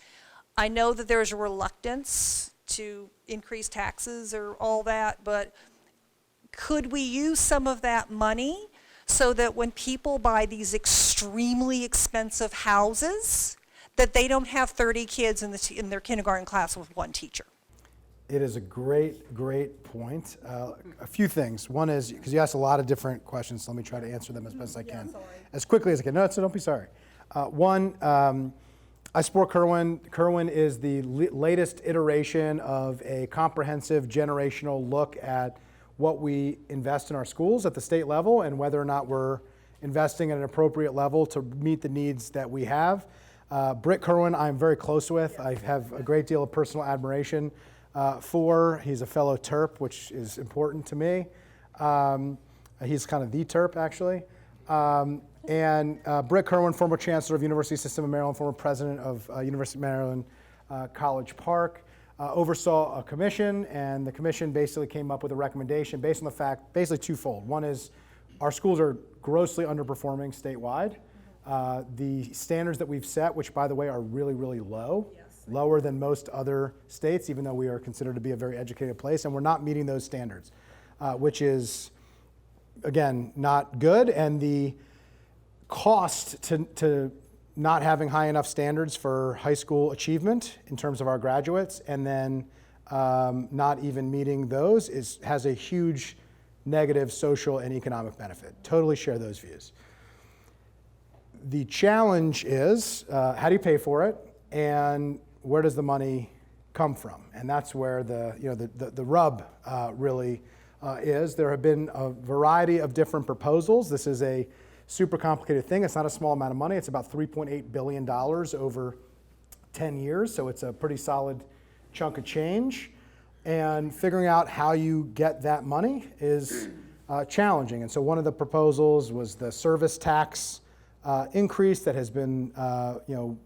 I know that there's a reluctance to increase taxes or all that, but could we use some of that money so that when people buy these extremely expensive houses, that they don't have 30 kids in their kindergarten class with one teacher? It is a great, great point. A few things. One is, because you asked a lot of different questions, so let me try to answer them as best I can. As quickly as I can. No, so don't be sorry. One, I support Kerwin. Kerwin is the latest iteration of a comprehensive generational look at what we invest in our schools at the state level and whether or not we're investing at an appropriate level to meet the needs that we have. Britt Kerwin, I'm very close with. I have a great deal of personal admiration for. He's a fellow Terp, which is important to me. He's kind of the Terp, actually. And Britt Kerwin, former chancellor of University System of Maryland, former president of University of Maryland College Park, oversaw a commission, and the commission basically came up with a recommendation based on the fact, basically twofold. One is our schools are grossly underperforming statewide. The standards that we've set, which by the way are really, really low, lower than most other states, even though we are considered to be a very educated place, and we're not meeting those standards, which is, again, not good. And the cost to not having high enough standards for high school achievement in terms of our graduates, and then not even meeting those has a huge negative social and economic benefit. Totally share those views. The challenge is how do you pay for it, and where does the money come from? And that's where the rub really is. There have been a variety of different proposals. This is a super complicated thing. It's not a small amount of money. It's about $3.8 billion over 10 years, so it's a pretty solid chunk of change. And figuring out how you get that money is challenging. And so one of the proposals was the service tax increase that has been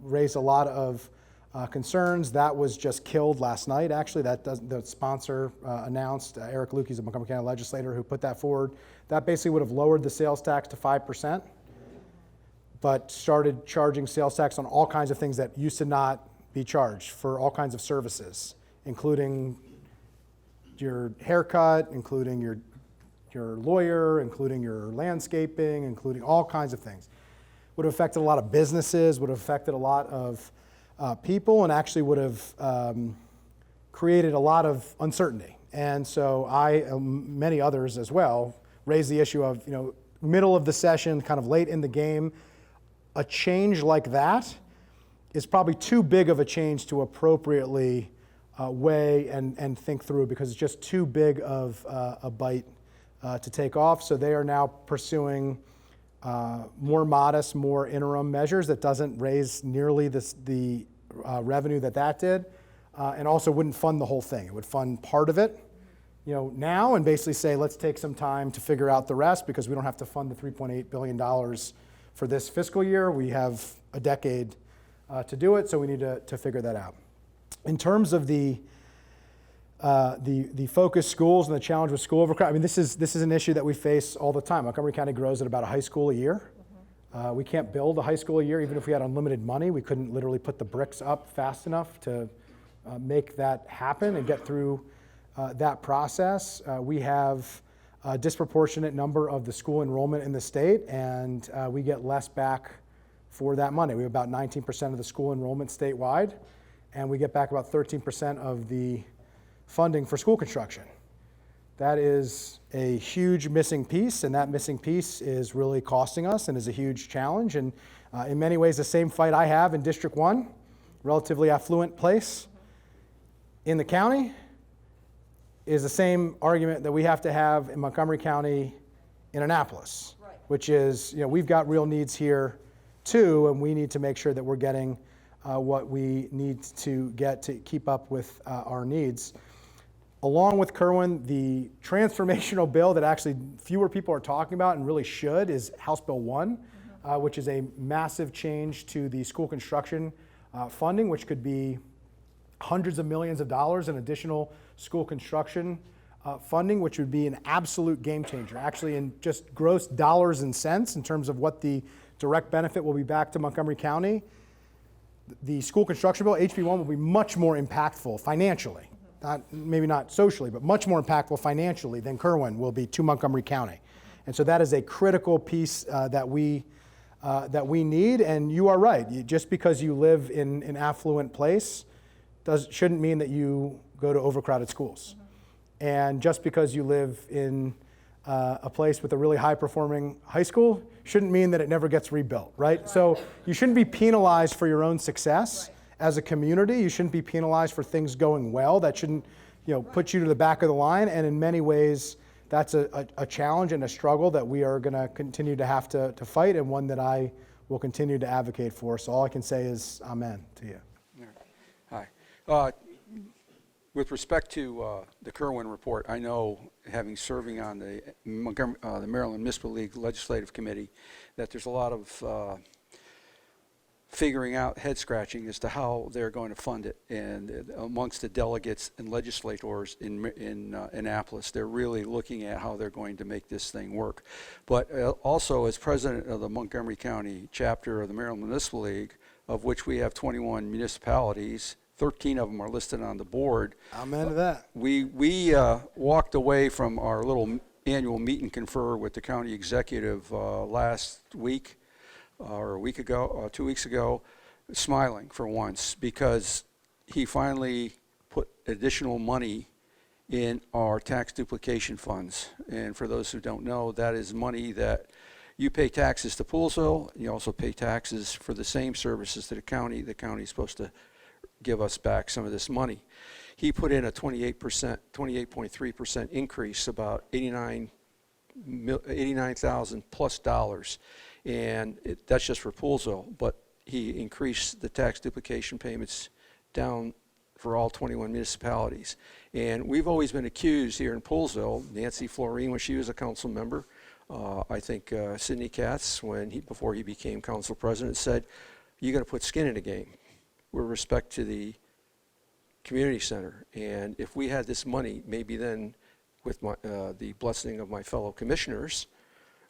raised a lot of concerns. That was just killed last night, actually. The sponsor announced, Eric Lukey's a Montgomery County legislator who put that forward. That basically would have lowered the sales tax to 5%, but started charging sales tax on all kinds of things that used to not be charged for all kinds of services, including your haircut, including your lawyer, including your landscaping, including all kinds of things. Would have affected a lot of businesses, would have affected a lot of people, and actually would have created a lot of uncertainty. And so I, many others as well, raised the issue of, middle of the session, kind of late in the game, a change like that is probably too big of a change to appropriately weigh and think through, because it's just too big of a bite to take off. So they are now pursuing more modest, more interim measures that doesn't raise nearly the revenue that did, and also wouldn't fund the whole thing. It would fund part of it, now, and basically say, let's take some time to figure out the rest, because we don't have to fund the $3.8 billion for this fiscal year. We have a decade to do it, so we need to figure that out. In terms of the focus schools and the challenge with school overcrowding, this is an issue that we face all the time. Montgomery County grows at about a high school a year. We can't build a high school a year. Even if we had unlimited money, we couldn't literally put the bricks up fast enough to make that happen and get through that process. We have a disproportionate number of the school enrollment in the state, and we get less back for that money. We have about 19% of the school enrollment statewide, and we get back about 13% of the funding for school construction. That is a huge missing piece, and that missing piece is really costing us and is a huge challenge. And in many ways, the same fight I have in District 1, relatively affluent place in the county, is the same argument that we have to have in Montgomery County in Annapolis, which is, we've got real needs here too, and we need to make sure that we're getting what we need to get to keep up with our needs. Along with Kerwin, the transformational bill that actually fewer people are talking about and really should is House Bill 1, which is a massive change to the school construction funding, which could be hundreds of millions of dollars in additional school construction funding, which would be an absolute game changer, actually in just gross dollars and cents in terms of what the direct benefit will be back to Montgomery County. The school construction bill, HB1, will be much more impactful financially. Maybe not socially, but much more impactful financially than Kerwin will be to Montgomery County. And so that is a critical piece that we need. And you are right. Just because you live in an affluent place shouldn't mean that you go to overcrowded schools. And just because you live in a place with a really high-performing high school shouldn't mean that it never gets rebuilt, right? So you shouldn't be penalized for your own success. As a community, you shouldn't be penalized for things going well. That shouldn't, put you to the back of the line. And in many ways, that's a challenge and a struggle that we are going to continue to have to fight, and one that I will continue to advocate for. So all I can say is amen to you. Hi. With respect to the Kerwin report, I know, having serving on the Maryland Municipal League Legislative Committee, that there's a lot of figuring out, head scratching as to how they're going to fund it. And amongst the delegates and legislators in Annapolis, they're really looking at how they're going to make this thing work. But also, as president of the Montgomery County chapter of the Maryland Municipal League, of which we have 21 municipalities, 13 of them are listed on the board. Amen to that. We walked away from our little annual meet and confer with the county executive last week, or a week ago, 2 weeks ago, smiling for once, because he finally put additional money in our tax duplication funds. And for those who don't know, that is money that you pay taxes to Poolesville. You also pay taxes for the same services to the county. The county is supposed to give us back some of this money. He put in a 28.3% increase, about $89,000 plus dollars. And that's just for Poolesville, but he increased the tax duplication payments down for all 21 municipalities. And we've always been accused here in Poolesville, Nancy Florine, when she was a council member, I think Sidney Katz, before he became council president, said, "You're going to put skin in the game." with respect to the community center. And if we had this money, maybe then with the blessing of my fellow commissioners,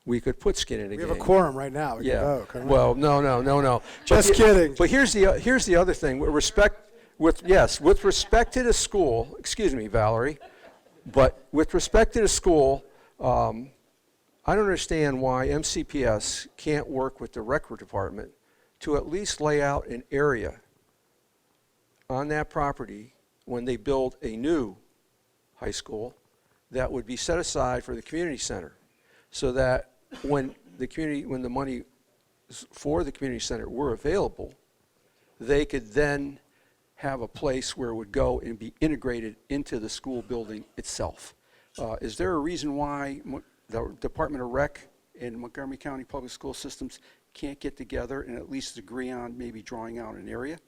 we could put skin in the We game. have a quorum right now. We can Yeah. vote, couldn't we? Well, no. Just kidding. But here's the other thing. With respect to the school, excuse me, Valerie, but with respect to the school, I don't understand why MCPS can't work with the rec department to at least lay out an area on that property when they build a new high school that would be set aside for the community center, so that when the money for the community center were available, they could then have a place where it would go and be integrated into the school building itself. Is there a reason why the Department of Rec and Montgomery County Public School Systems can't get together and at least agree on maybe drawing out an area?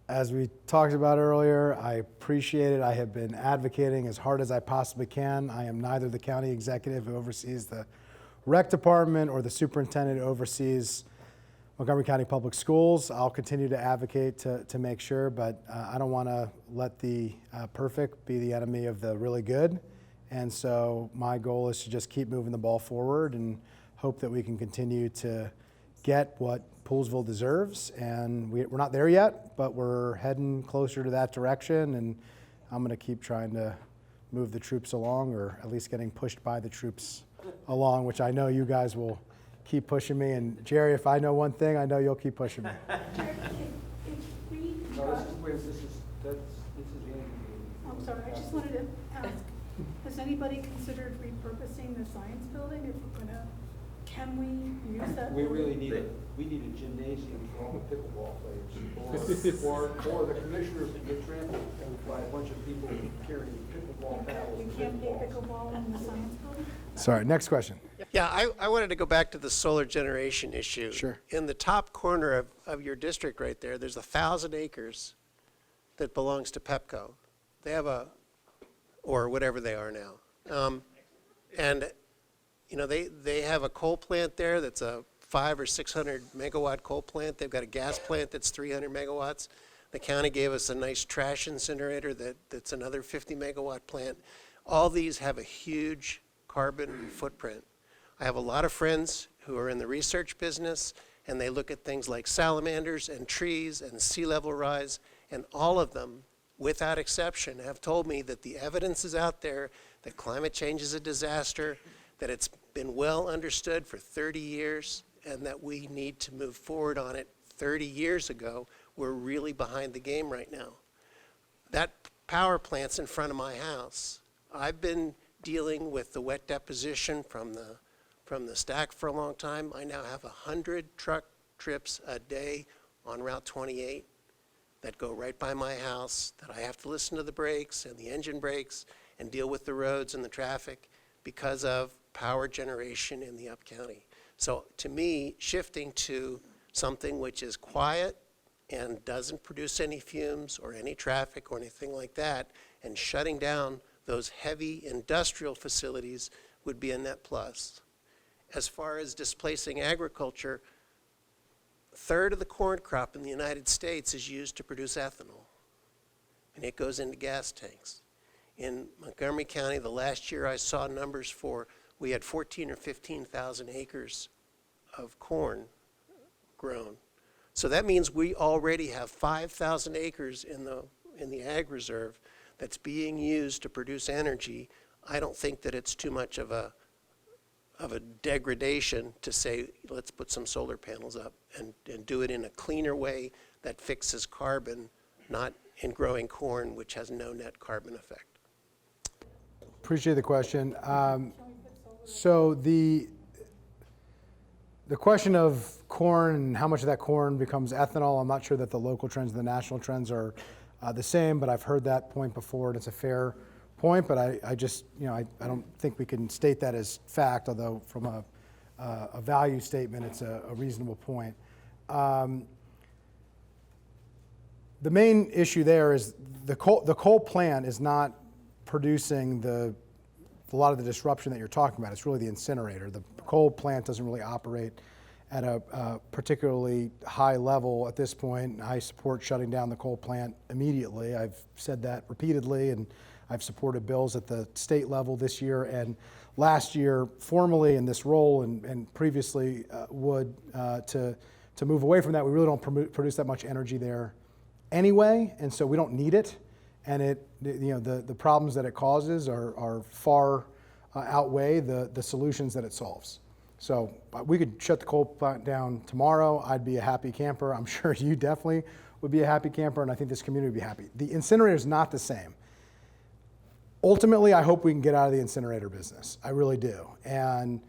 As we talked about earlier, I appreciate it. I have been advocating as hard as I possibly can. I am neither the county executive who oversees the rec department or the superintendent who oversees Montgomery County Public Schools. I'll continue to advocate to make sure, but I don't want to let the perfect be the enemy of the really good. And so my goal is to just keep moving the ball forward and hope that we can continue to get what Poolesville deserves. And we're not there yet, but we're heading closer to that direction. And I'm going to keep trying to move the troops along, or at least getting pushed by the troops along, which I know you guys will keep pushing me. And Jerry, if I know one thing, I know you'll keep pushing me. I'm sorry, I just wanted to ask, has anybody considered repurposing the science building? If we're gonna, can we use that? We really need we need a gymnasium for all the pickleball players, or the commissioners get trampled by a bunch of people carrying pickleball paddles. We can't play pickleball in the science building? Sorry, next question. Yeah, I wanted to go back to the solar generation issue. Sure. In the top corner of your district right there, there's 1,000 acres that belongs to Pepco. They have or whatever they are now. And, you know, they have a coal plant there that's a 500 or 600 megawatt coal plant. They've got a gas plant that's 300 megawatts. The county gave us a nice trash incinerator that's another 50 megawatt plant. All these have a huge carbon footprint. I have a lot of friends who are in the research business, and they look at things like salamanders and trees and sea level rise, and all of them, without exception, have told me that the evidence is out there, that climate change is a disaster, that it's been well understood for 30 years, and that we need to move forward on it 30 years ago. We're really behind the game right now. That power plant's in front of my house. I've been dealing with the wet deposition from the stack for a long time. I now have 100 truck trips a day on Route 28 that go right by my house, that I have to listen to the brakes and the engine brakes and deal with the roads and the traffic because of power generation in the Up County. So to me, shifting to something which is quiet and doesn't produce any fumes or any traffic or anything like that, and shutting down those heavy industrial facilities would be a net plus. As far as displacing agriculture, a third of the corn crop in the United States is used to produce ethanol, and it goes into gas tanks. In Montgomery County, the last year I saw numbers we had 14 or 15,000 acres of corn grown. So that means we already have 5,000 acres in the ag reserve that's being used to produce energy. I don't think that it's too much of a degradation to say, let's put some solar panels up and do it in a cleaner way that fixes carbon, not in growing corn, which has no net carbon effect. Appreciate the question. So the question of corn and how much of that corn becomes ethanol, I'm not sure that the local trends and the national trends are the same, but I've heard that point before, and it's a fair point, but I just, I don't think we can state that as fact, although from a value statement, it's a reasonable point. The main issue there is the coal plant is not producing a lot of the disruption that you're talking about. It's really the incinerator. The coal plant doesn't really operate at a particularly high level at this point. I support shutting down the coal plant immediately. I've said that repeatedly, and I've supported bills at the state level this year and last year formally in this role, and previously to move away from that. We really don't produce that much energy there anyway, and so we don't need it. And the problems that it causes are far outweigh the solutions that it solves. So we could shut the coal plant down tomorrow. I'd be a happy camper. I'm sure you definitely would be a happy camper, and I think this community would be happy. The incinerator is not the same. Ultimately, I hope we can get out of the incinerator business. I really do. And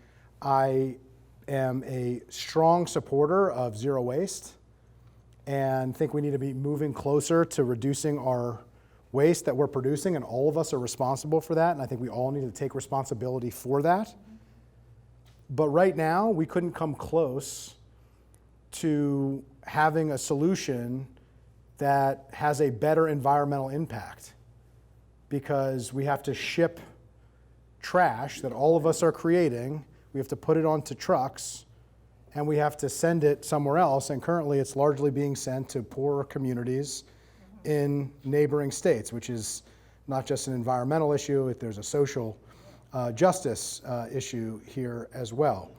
I am a strong supporter of zero waste and think we need to be moving closer to reducing our waste that we're producing, and all of us are responsible for that, and I think we all need to take responsibility for that. But right now, we couldn't come close to having a solution that has a better environmental impact, because we have to ship trash that all of us are creating, we have to put it onto trucks, and we have to send it somewhere else, and currently it's largely being sent to poorer communities in neighboring states, which is not just an environmental issue, there's a social justice issue here as well.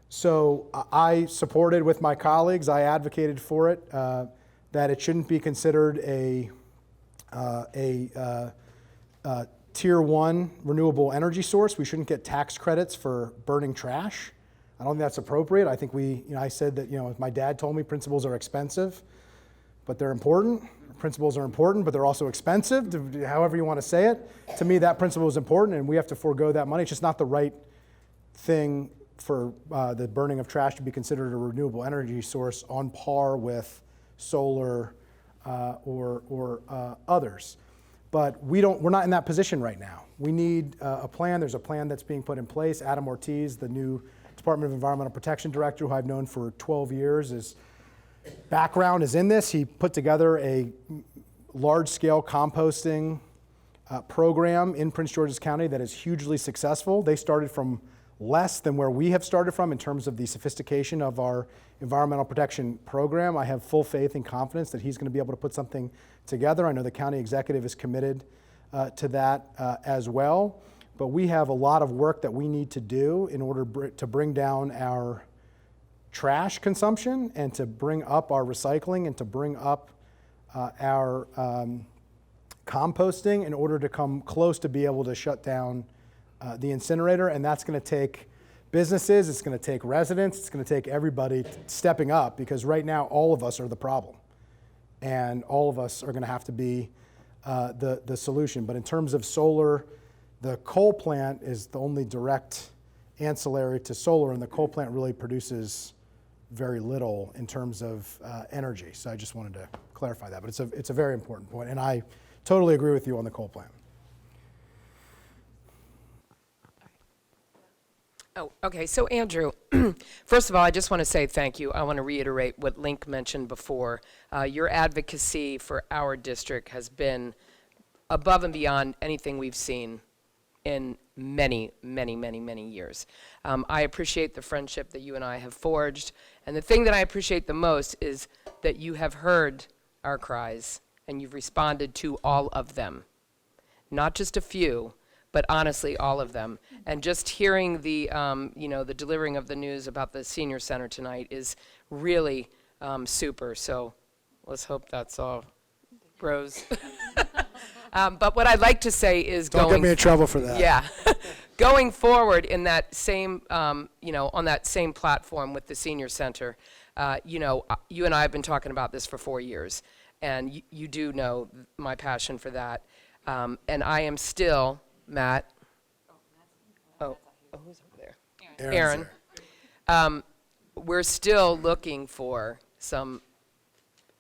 So I supported with my colleagues, I advocated for it, that it shouldn't be considered a tier 1 renewable energy source. We shouldn't get tax credits for burning trash. I don't think that's appropriate. I think I said that, my dad told me principles are expensive, but they're important. Principles are important, but they're also expensive, however you want to say it. To me, that principle is important, and we have to forego that money. It's just not the right thing for the burning of trash to be considered a renewable energy source on par with solar or others. But we're not in that position right now. We need a plan. There's a plan that's being put in place. Adam Ortiz, the new Department of Environmental Protection Director, who I've known for 12 years, his background is in this. He put together a large-scale composting program in Prince George's County that is hugely successful. They started from less than where we have started from in terms of the sophistication of our environmental protection program. I have full faith and confidence that he's going to be able to put something together. I know the county executive is committed to that as well. But we have a lot of work that we need to do in order to bring down our trash consumption and to bring up our recycling and to bring up our composting in order to come close to be able to shut down the incinerator. And that's going to take businesses, it's going to take residents, it's going to take everybody stepping up, because right now all of us are the problem and all of us are going to have to be the solution. But in terms of solar, the coal plant is the only direct ancillary to solar, and the coal plant really produces very little in terms of energy. So I just wanted to clarify that, but it's a very important point, and I totally agree with you on the coal plant. Oh, okay. So Andrew, first of all, I just want to say thank you. I want to reiterate what Link mentioned before. Your advocacy for our district has been above and beyond anything we've seen in many, many, many, many years. I appreciate the friendship that you and I have forged. And the thing that I appreciate the most is that you have heard our cries and you've responded to all of them. Not just a few, but honestly, all of them. And just hearing the delivering of the news about the senior center tonight is really super. So let's hope that's all, bros. But what I'd like to say is Don't get me in trouble for that. Yeah. Going forward in that same, on that same platform with the senior center, you and I have been talking about this for 4 years, and you do know my passion for that. And I am still, Matt. Oh, who's over there? Aaron. We're still looking for some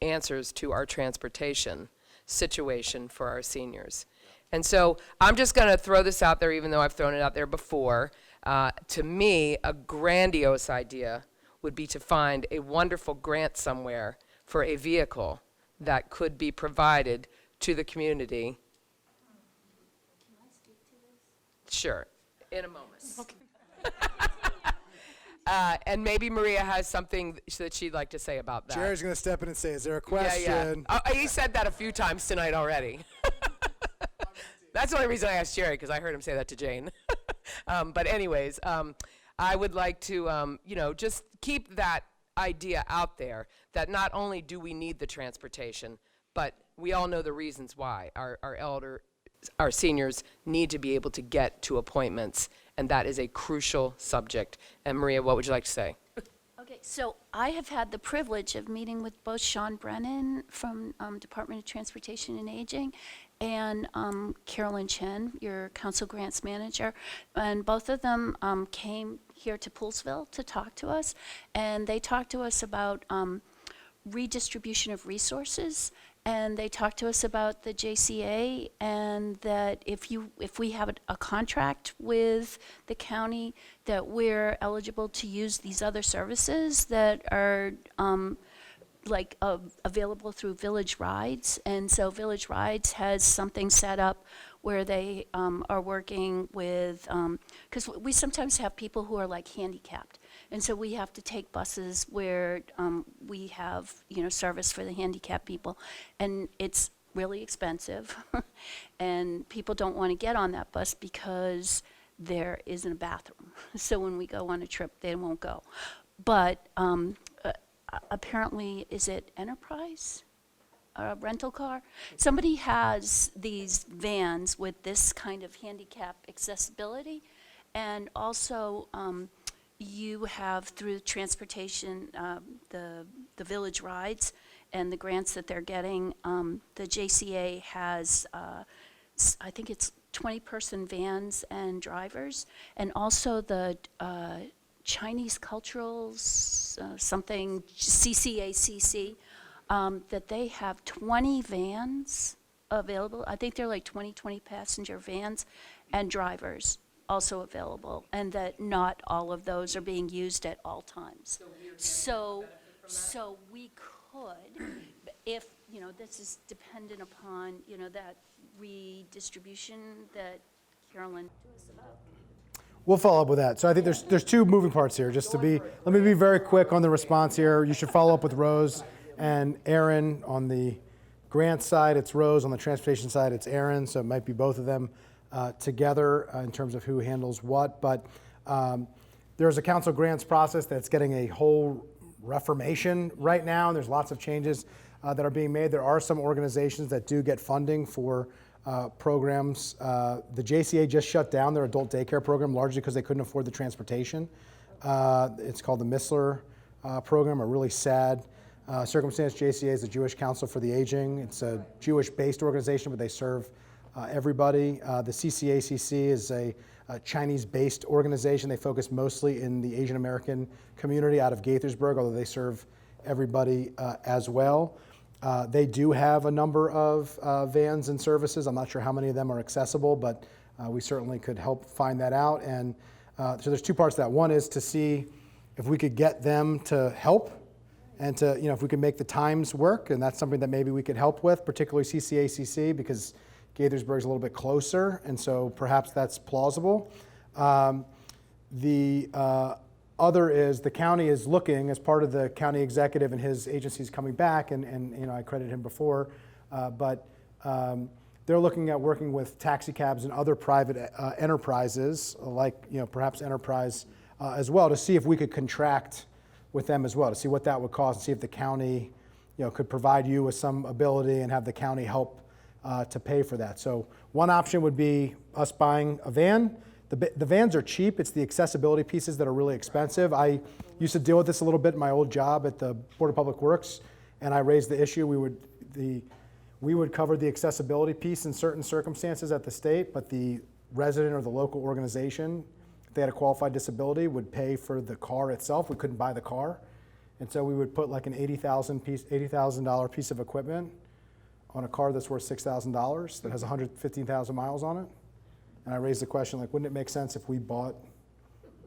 answers to our transportation situation for our seniors. And so I'm just going to throw this out there, even though I've thrown it out there before. To me, a grandiose idea would be to find a wonderful grant somewhere for a vehicle that could be provided to the community. Can I speak to this? Sure, in a moment. Okay. And maybe Maria has something that she'd like to say about that. Jerry's going to step in and say, is there a Yeah, question? yeah. He said that a few times tonight already. That's the only reason I asked Jerry, because I heard him say that to Jane. But anyways, I would like to, just keep that idea out there that not only do we need the transportation, but we all know the reasons why. Our seniors need to be able to get to appointments, and that is a crucial subject. And Maria, what would you like to say? Okay, so I have had the privilege of meeting with both Sean Brennan from Department of Transportation and Aging and Carolyn Chen, your council grants manager, and both of them came here to Poolesville to talk to us, and they talked to us about redistribution of resources, and they talked to us about the JCA, and that if we have a contract with the county, that we're eligible to use these other services that are available through Village Rides. And so Village Rides has something set up where they are working with, because we sometimes have people who are like handicapped. And so we have to take buses where we have, service for the handicapped people. And it's really expensive. And people don't want to get on that bus because there isn't a bathroom. So when we go on a trip, they won't go. But apparently, is it Enterprise? A rental car? Somebody has these vans with this kind of handicap accessibility. And also, you have through transportation, the Village Rides and the grants that they're getting. The JCA has, I think it's 20-person vans and drivers, and also the Chinese Cultural something, CCACC, that they have 20 vans available. I think they're like 20 passenger vans and drivers also available, and that not all of those are being used at all times. So we could, if, this is dependent upon, that redistribution that Carolyn told us about. We'll follow up with that. So I think there's two moving parts here. Let me be very quick on the response here. You should follow up with Rose and Aaron on the grant side. It's Rose. On the transportation side, it's Aaron. So it might be both of them together in terms of who handles what. But there's a council grants process that's getting a whole reformation right now. There's lots of changes that are being made. There are some organizations that do get funding for programs. The JCA just shut down their adult daycare program largely because they couldn't afford the transportation. It's called the Missler program, a really sad circumstance. JCA is the Jewish Council for the Aging. It's a Jewish-based organization, but they serve everybody. The CCACC is a Chinese-based organization. They focus mostly in the Asian American community out of Gaithersburg, although they serve everybody as well. They do have a number of vans and services. I'm not sure how many of them are accessible, but we certainly could help find that out. And so there's two parts to that. One is to see if we could get them to help and to, if we could make the times work, and that's something that maybe we could help with, particularly CCACC, because Gaithersburg's a little bit closer, and so perhaps that's plausible. The other is the county is looking, as part of the county executive and his agencies coming back, and I credited him before, but they're looking at working with taxi cabs and other private enterprises, like perhaps Enterprise as well, to see if we could contract with them as well, to see what that would cost, and see if the county could provide you with some ability and have the county help to pay for that. So one option would be us buying a van. The vans are cheap. It's the accessibility pieces that are really expensive. I used to deal with this a little bit in my old job at the Board of Public Works, and I raised the issue. We would cover the accessibility piece in certain circumstances at the state, but the resident or the local organization, if they had a qualified disability, would pay for the car itself. We couldn't buy the car, and so we would put like an $80,000 piece of equipment on a car that's worth $6,000 that has 115,000 miles on it. And I raised the question, wouldn't it make sense if we bought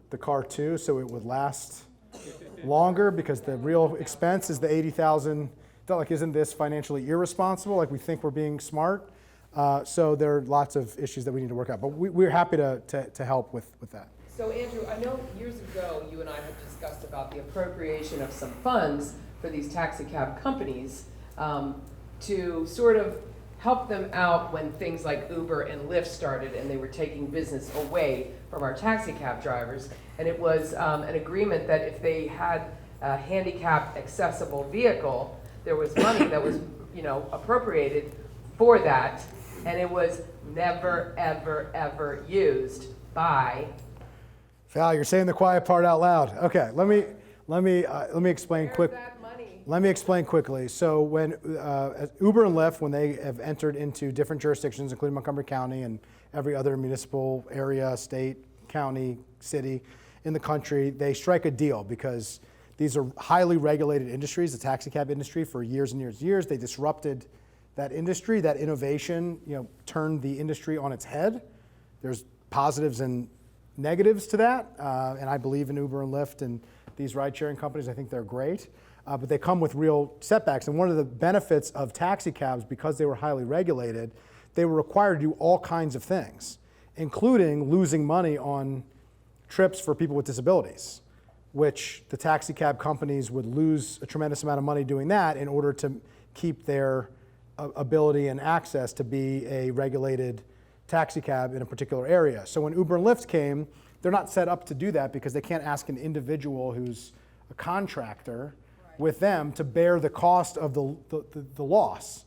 the car too, so it would last longer? Because the real expense is the $80,000. Isn't this financially irresponsible? We think we're being smart. So there are lots of issues that we need to work out. But we're happy to help with that. So Andrew, I know years ago, you and I had discussed about the appropriation of some funds for these taxi cab companies to sort of help them out when things like Uber and Lyft started and they were taking business away from our taxi cab drivers. And it was an agreement that if they had a handicapped accessible vehicle, there was money that was, appropriated for that. And it was never, ever, ever used by. Val, you're saying the quiet part out loud. Okay, let me explain quick. Let me explain quickly. So when Uber and Lyft, when they have entered into different jurisdictions, including Montgomery County and every other municipal area, state, county, city in the country, they strike a deal because these are highly regulated industries, the taxi cab industry, for years and years and years. They disrupted that industry. That innovation, turned the industry on its head. There's positives and negatives to that, and I believe in Uber and Lyft and these ride-sharing companies. I think they're great, but they come with real setbacks. And one of the benefits of taxi cabs, because they were highly regulated, they were required to do all kinds of things, including losing money on trips for people with disabilities, which the taxi cab companies would lose a tremendous amount of money doing that in order to keep their ability and access to be a regulated taxi cab in a particular area. So when Uber and Lyft came, they're not set up to do that because they can't ask an individual who's a contractor with them to bear the cost of the loss.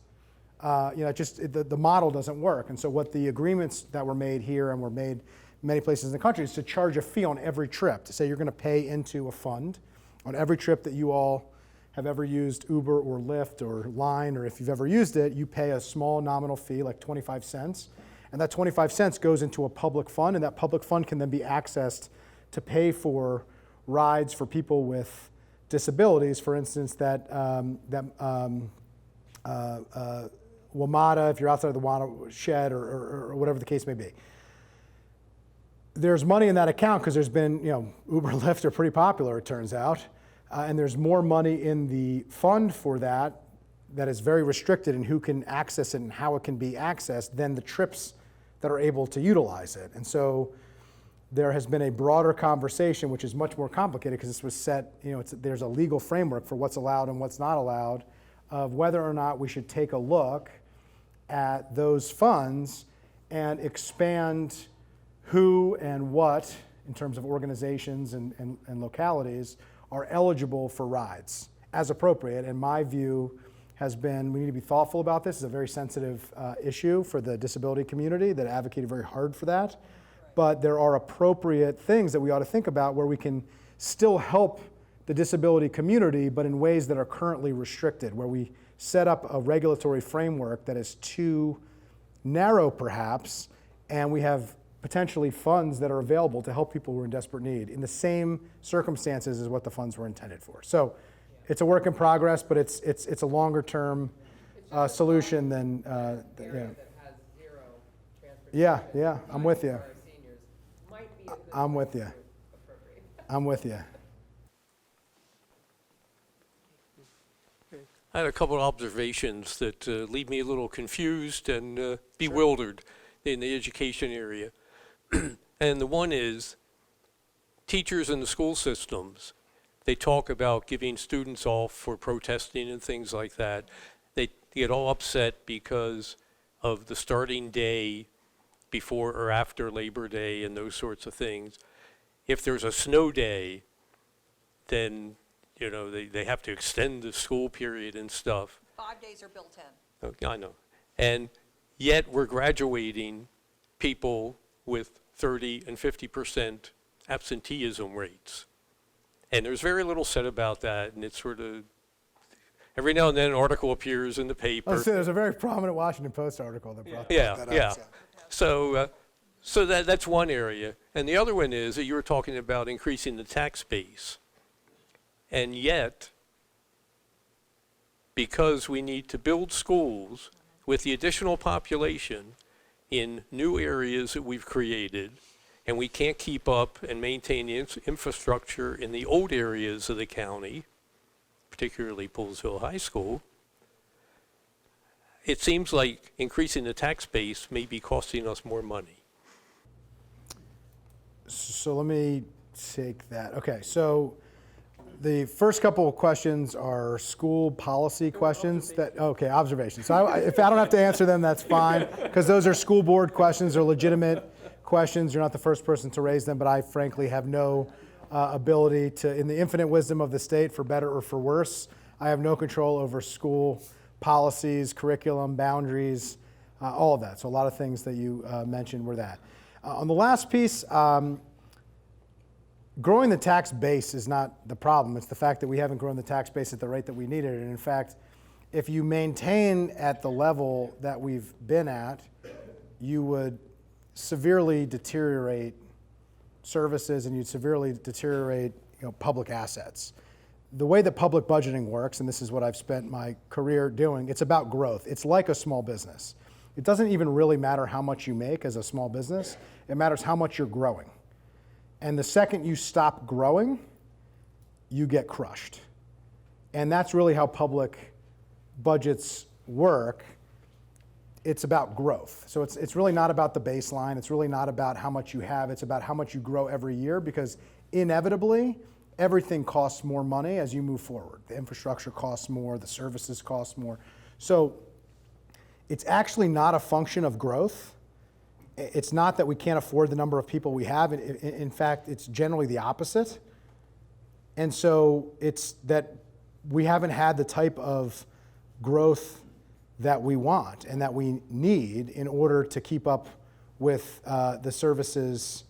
The model doesn't work. And so what the agreements that were made here and were made many places in the country is to charge a fee on every trip, to say you're going to pay into a fund on every trip that you all have ever used Uber or Lyft or Line, or if you've ever used it, you pay a small nominal fee, like 25 cents. And that 25 cents goes into a public fund, and that public fund can then be accessed to pay for rides for people with disabilities. For instance, WMATA, if you're outside of the WMATA shed or whatever the case may be. There's money in that account because there's been, Uber and Lyft are pretty popular, it turns out. And there's more money in the fund for that is very restricted in who can access it and how it can be accessed than the trips that are able to utilize it. And so there has been a broader conversation, which is much more complicated because this was set, there's a legal framework for what's allowed and what's not allowed, of whether or not we should take a look at those funds and expand who and what, in terms of organizations and localities, are eligible for rides as appropriate. And my view has been we need to be thoughtful about this. It's a very sensitive issue for the disability community that advocated very hard for that. But there are appropriate things that we ought to think about where we can still help the disability community, but in ways that are currently restricted, where we set up a regulatory framework that is too narrow perhaps, and we have potentially funds that are available to help people who are in desperate need in the same circumstances as what the funds were intended for. So it's a work in progress, but it's a longer term solution than, yeah, I'm with you. I'm with you. I'm with you. I had a couple of observations that leave me a little confused and bewildered in the education area. And the one is teachers in the school systems. They talk about giving students off for protesting and things like that. They get all upset because of the starting day before or after Labor Day and those sorts of things. If there's a snow day, then they have to extend the school period and stuff. 5 days are built in. Oh, I know. And yet we're graduating people with 30 and 50% absenteeism rates. And there's very little said about that, and it's sort of, every now and then an article appears in the paper. Oh, so there's a very prominent Washington Post article that brought that up. Yeah. So that's one area. And the other one is that you were talking about increasing the tax base. And yet, because we need to build schools with the additional population in new areas that we've created, and we can't keep up and maintain the infrastructure in the old areas of the county, particularly Poolesville High School, it seems like increasing the tax base may be costing us more money. So let me take that. Okay, so the first couple of questions are school policy questions. Okay, observations. So if I don't have to answer them, that's fine, because those are school board questions. They're legitimate questions. You're not the first person to raise them, but I frankly have no ability to, in the infinite wisdom of the state, for better or for worse, I have no control over school policies, curriculum, boundaries, all of that. So a lot of things that you mentioned were that. On the last piece, growing the tax base is not the problem. It's the fact that we haven't grown the tax base at the rate that we needed. And in fact, if you maintain at the level that we've been at, you would severely deteriorate services and you'd severely deteriorate, public assets. The way that public budgeting works, and this is what I've spent my career doing, it's about growth. It's like a small business. It doesn't even really matter how much you make as a small business. It matters how much you're growing. And the second you stop growing, you get crushed. And that's really how public budgets work. It's about growth. So it's really not about the baseline. It's really not about how much you have. It's about how much you grow every year, because inevitably, everything costs more money as you move forward. The infrastructure costs more, the services cost more. So it's actually not a function of growth. It's not that we can't afford the number of people we have. In fact, it's generally the opposite. And so it's that we haven't had the type of growth that we want and that we need in order to keep up with the services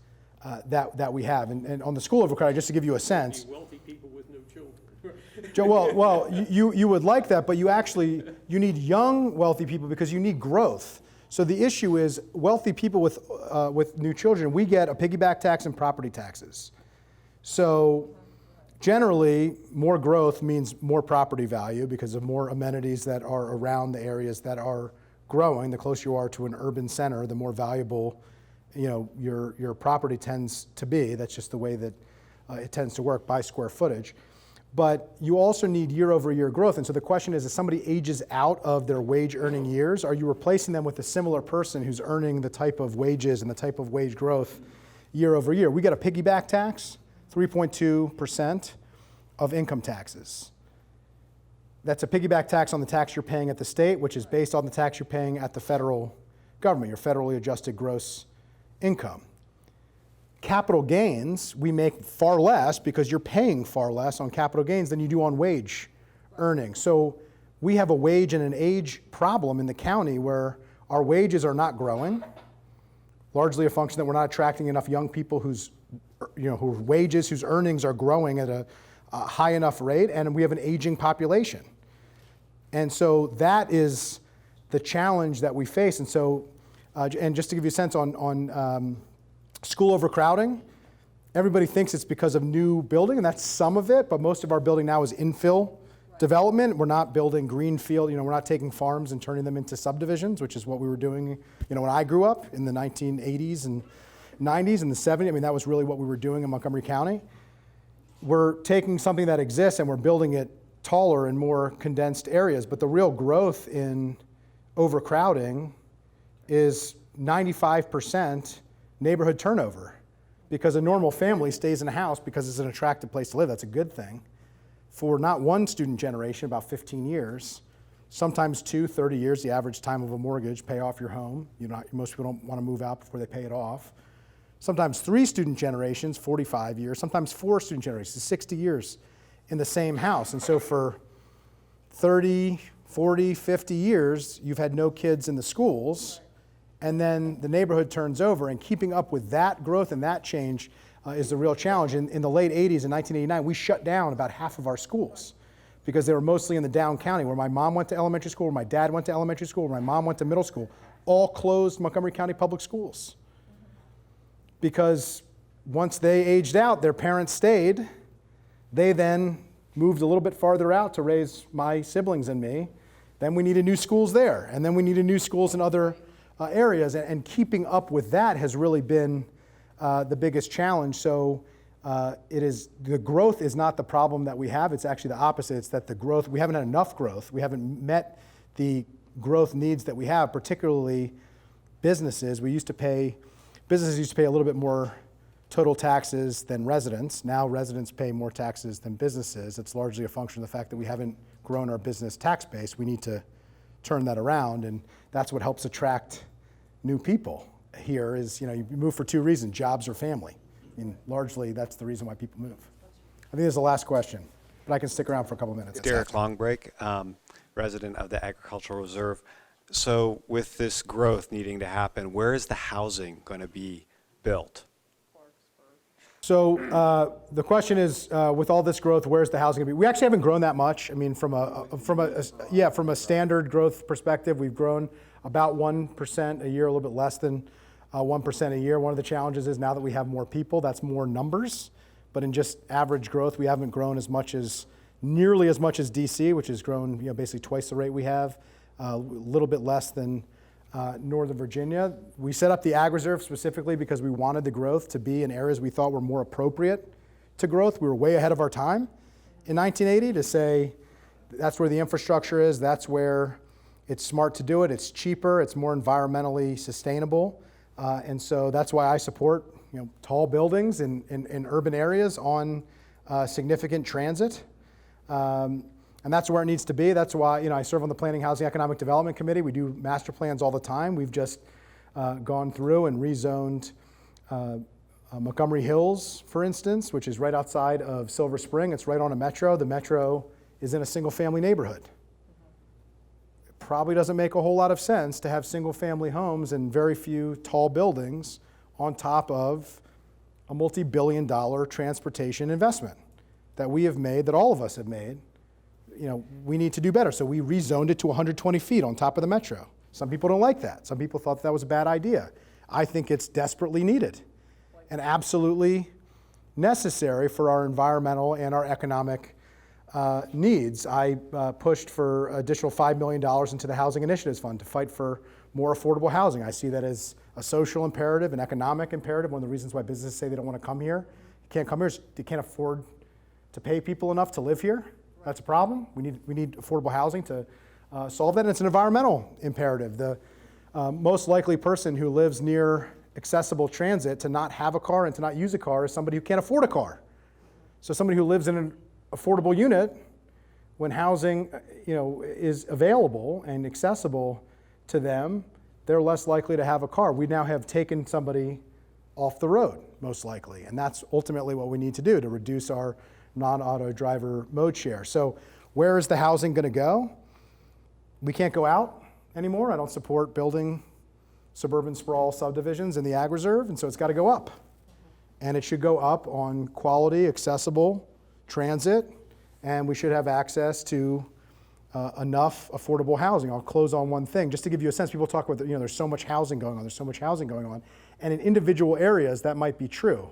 that we have. And on the school overcrowding, just to give you a sense. Wealthy people with no children. Joe, well, you would like that, but you need young wealthy people because you need growth. So the issue is wealthy people with new children, we get a piggyback tax and property taxes. So generally, more growth means more property value because of more amenities that are around the areas that are growing. The closer you are to an urban center, the more valuable your property tends to be. That's just the way that it tends to work by square footage. But you also need year-over-year growth. And so the question is, if somebody ages out of their wage-earning years, are you replacing them with a similar person who's earning the type of wages and the type of wage growth year over year? We get a piggyback tax, 3.2% of income taxes. That's a piggyback tax on the tax you're paying at the state, which is based on the tax you're paying at the federal government, your federally adjusted gross income. Capital gains, we make far less because you're paying far less on capital gains than you do on wage earnings. So we have a wage and an age problem in the county where our wages are not growing, largely a function that we're not attracting enough young people whose earnings are growing at a high enough rate, and we have an aging population. And so that is the challenge that we face. And so, and just to give you a sense on school overcrowding, everybody thinks it's because of new building, and that's some of it, but most of our building now is infill development. We're not building greenfield, we're not taking farms and turning them into subdivisions, which is what we were doing, when I grew up in the 1980s and 90s and the 70s. That was really what we were doing in Montgomery County. We're taking something that exists and we're building it taller in more condensed areas, but the real growth in overcrowding is 95% neighborhood turnover, because a normal family stays in a house because it's an attractive place to live. That's a good thing. For not one student generation, about 15 years, sometimes 30 years, the average time of a mortgage, pay off your home. Most people don't want to move out before they pay it off. Sometimes 3 student generations, 45 years, sometimes 4 student generations, 60 years in the same house. And so for 30, 40, 50 years, you've had no kids in the schools. And then the neighborhood turns over, and keeping up with that growth and that change is the real challenge. In the late 80s, in 1989, we shut down about half of our schools because they were mostly in the down county, where my mom went to elementary school, where my dad went to elementary school, where my mom went to middle school, all closed Montgomery County public schools. Because once they aged out, their parents stayed. They then moved a little bit farther out to raise my siblings and me. Then we needed new schools there, and then we needed new schools in other areas, and keeping up with that has really been the biggest challenge. So the growth is not the problem that we have. It's actually the opposite. It's that we haven't had enough growth. We haven't met the growth needs that we have, particularly businesses. Businesses used to pay a little bit more total taxes than residents. Now residents pay more taxes than businesses. It's largely a function of the fact that we haven't grown our business tax base. We need to turn that around, and that's what helps attract new people here is, you move for two reasons, jobs or family. Largely, that's the reason why people move. I think this is the last question, but I can stick around for a couple minutes. Derek Longbreak, resident of the Agricultural Reserve. So with this growth needing to happen, where is the housing going to be built? So the question is, with all this growth, where's the housing going to be? We actually haven't grown that much. I mean, from a standard growth perspective, we've grown about 1% a year, a little bit less than 1% a year. One of the challenges is now that we have more people, that's more numbers. But in just average growth, we haven't grown nearly as much as DC, which has grown basically twice the rate we have, a little bit less than Northern Virginia. We set up the Ag Reserve specifically because we wanted the growth to be in areas we thought were more appropriate to growth. We were way ahead of our time in 1980 to say that's where the infrastructure is, that's where it's smart to do it, it's cheaper, it's more environmentally sustainable. And so that's why I support tall buildings in urban areas on significant transit. And that's where it needs to be. That's why I serve on the Planning, Housing, Economic Development Committee. We do master plans all the time. We've just gone through and rezoned Montgomery Hills, for instance, which is right outside of Silver Spring. It's right on a metro. The metro is in a single-family neighborhood. It probably doesn't make a whole lot of sense to have single-family homes and very few tall buildings on top of a multi-billion-dollar transportation investment that we have made, that all of us have made. We need to do better. So we rezoned it to 120 feet on top of the metro. Some people don't like that. Some people thought that was a bad idea. I think it's desperately needed and absolutely necessary for our environmental and our economic needs. I pushed for additional $5 million into the Housing Initiatives Fund to fight for more affordable housing. I see that as a social imperative, an economic imperative. One of the reasons why businesses say they don't want to come here, can't come here, is they can't afford to pay people enough to live here. That's a problem. We need affordable housing to solve that, and it's an environmental imperative. The most likely person who lives near accessible transit to not have a car and to not use a car is somebody who can't afford a car. So somebody who lives in an affordable unit, when housing is available and accessible to them, they're less likely to have a car. We now have taken somebody off the road, most likely, and that's ultimately what we need to do to reduce our non-auto driver mode share. So where is the housing going to go? We can't go out anymore. I don't support building suburban sprawl subdivisions in the Ag Reserve, and so it's got to go up. And it should go up on quality, accessible transit, and we should have access to enough affordable housing. I'll close on one thing, just to give you a sense. People talk about, there's so much housing going on, there's so much housing going on. And in individual areas, that might be true.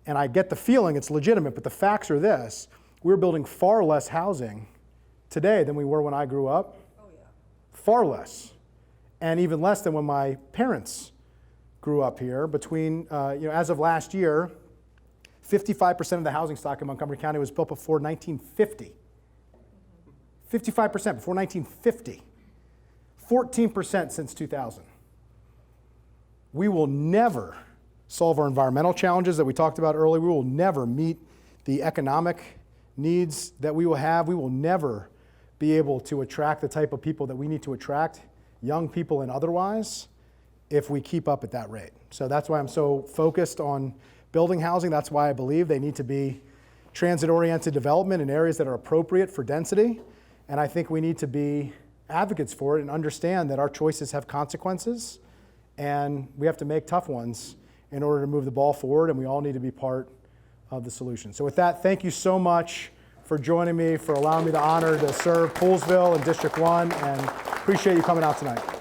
And I get the feeling it's legitimate, but the facts are this. We're building far less housing today than we were when I grew up. Oh, yeah. Far less. And even less than when my parents grew up here. Between, as of last year, 55% of the housing stock in Montgomery County was built before 1950. 55% before 1950. 14% since 2000. We will never solve our environmental challenges that we talked about earlier. We will never meet the economic needs that we will have. We will never be able to attract the type of people that we need to attract, young people and otherwise, if we keep up at that rate. So that's why I'm so focused on building housing. That's why I believe they need to be transit-oriented development in areas that are appropriate for density. And I think we need to be advocates for it and understand that our choices have consequences, and we have to make tough ones in order to move the ball forward, and we all need to be part of the solution. So with that, thank you so much for joining me, for allowing me the honor to serve Poolesville and District 1, and appreciate you coming out tonight.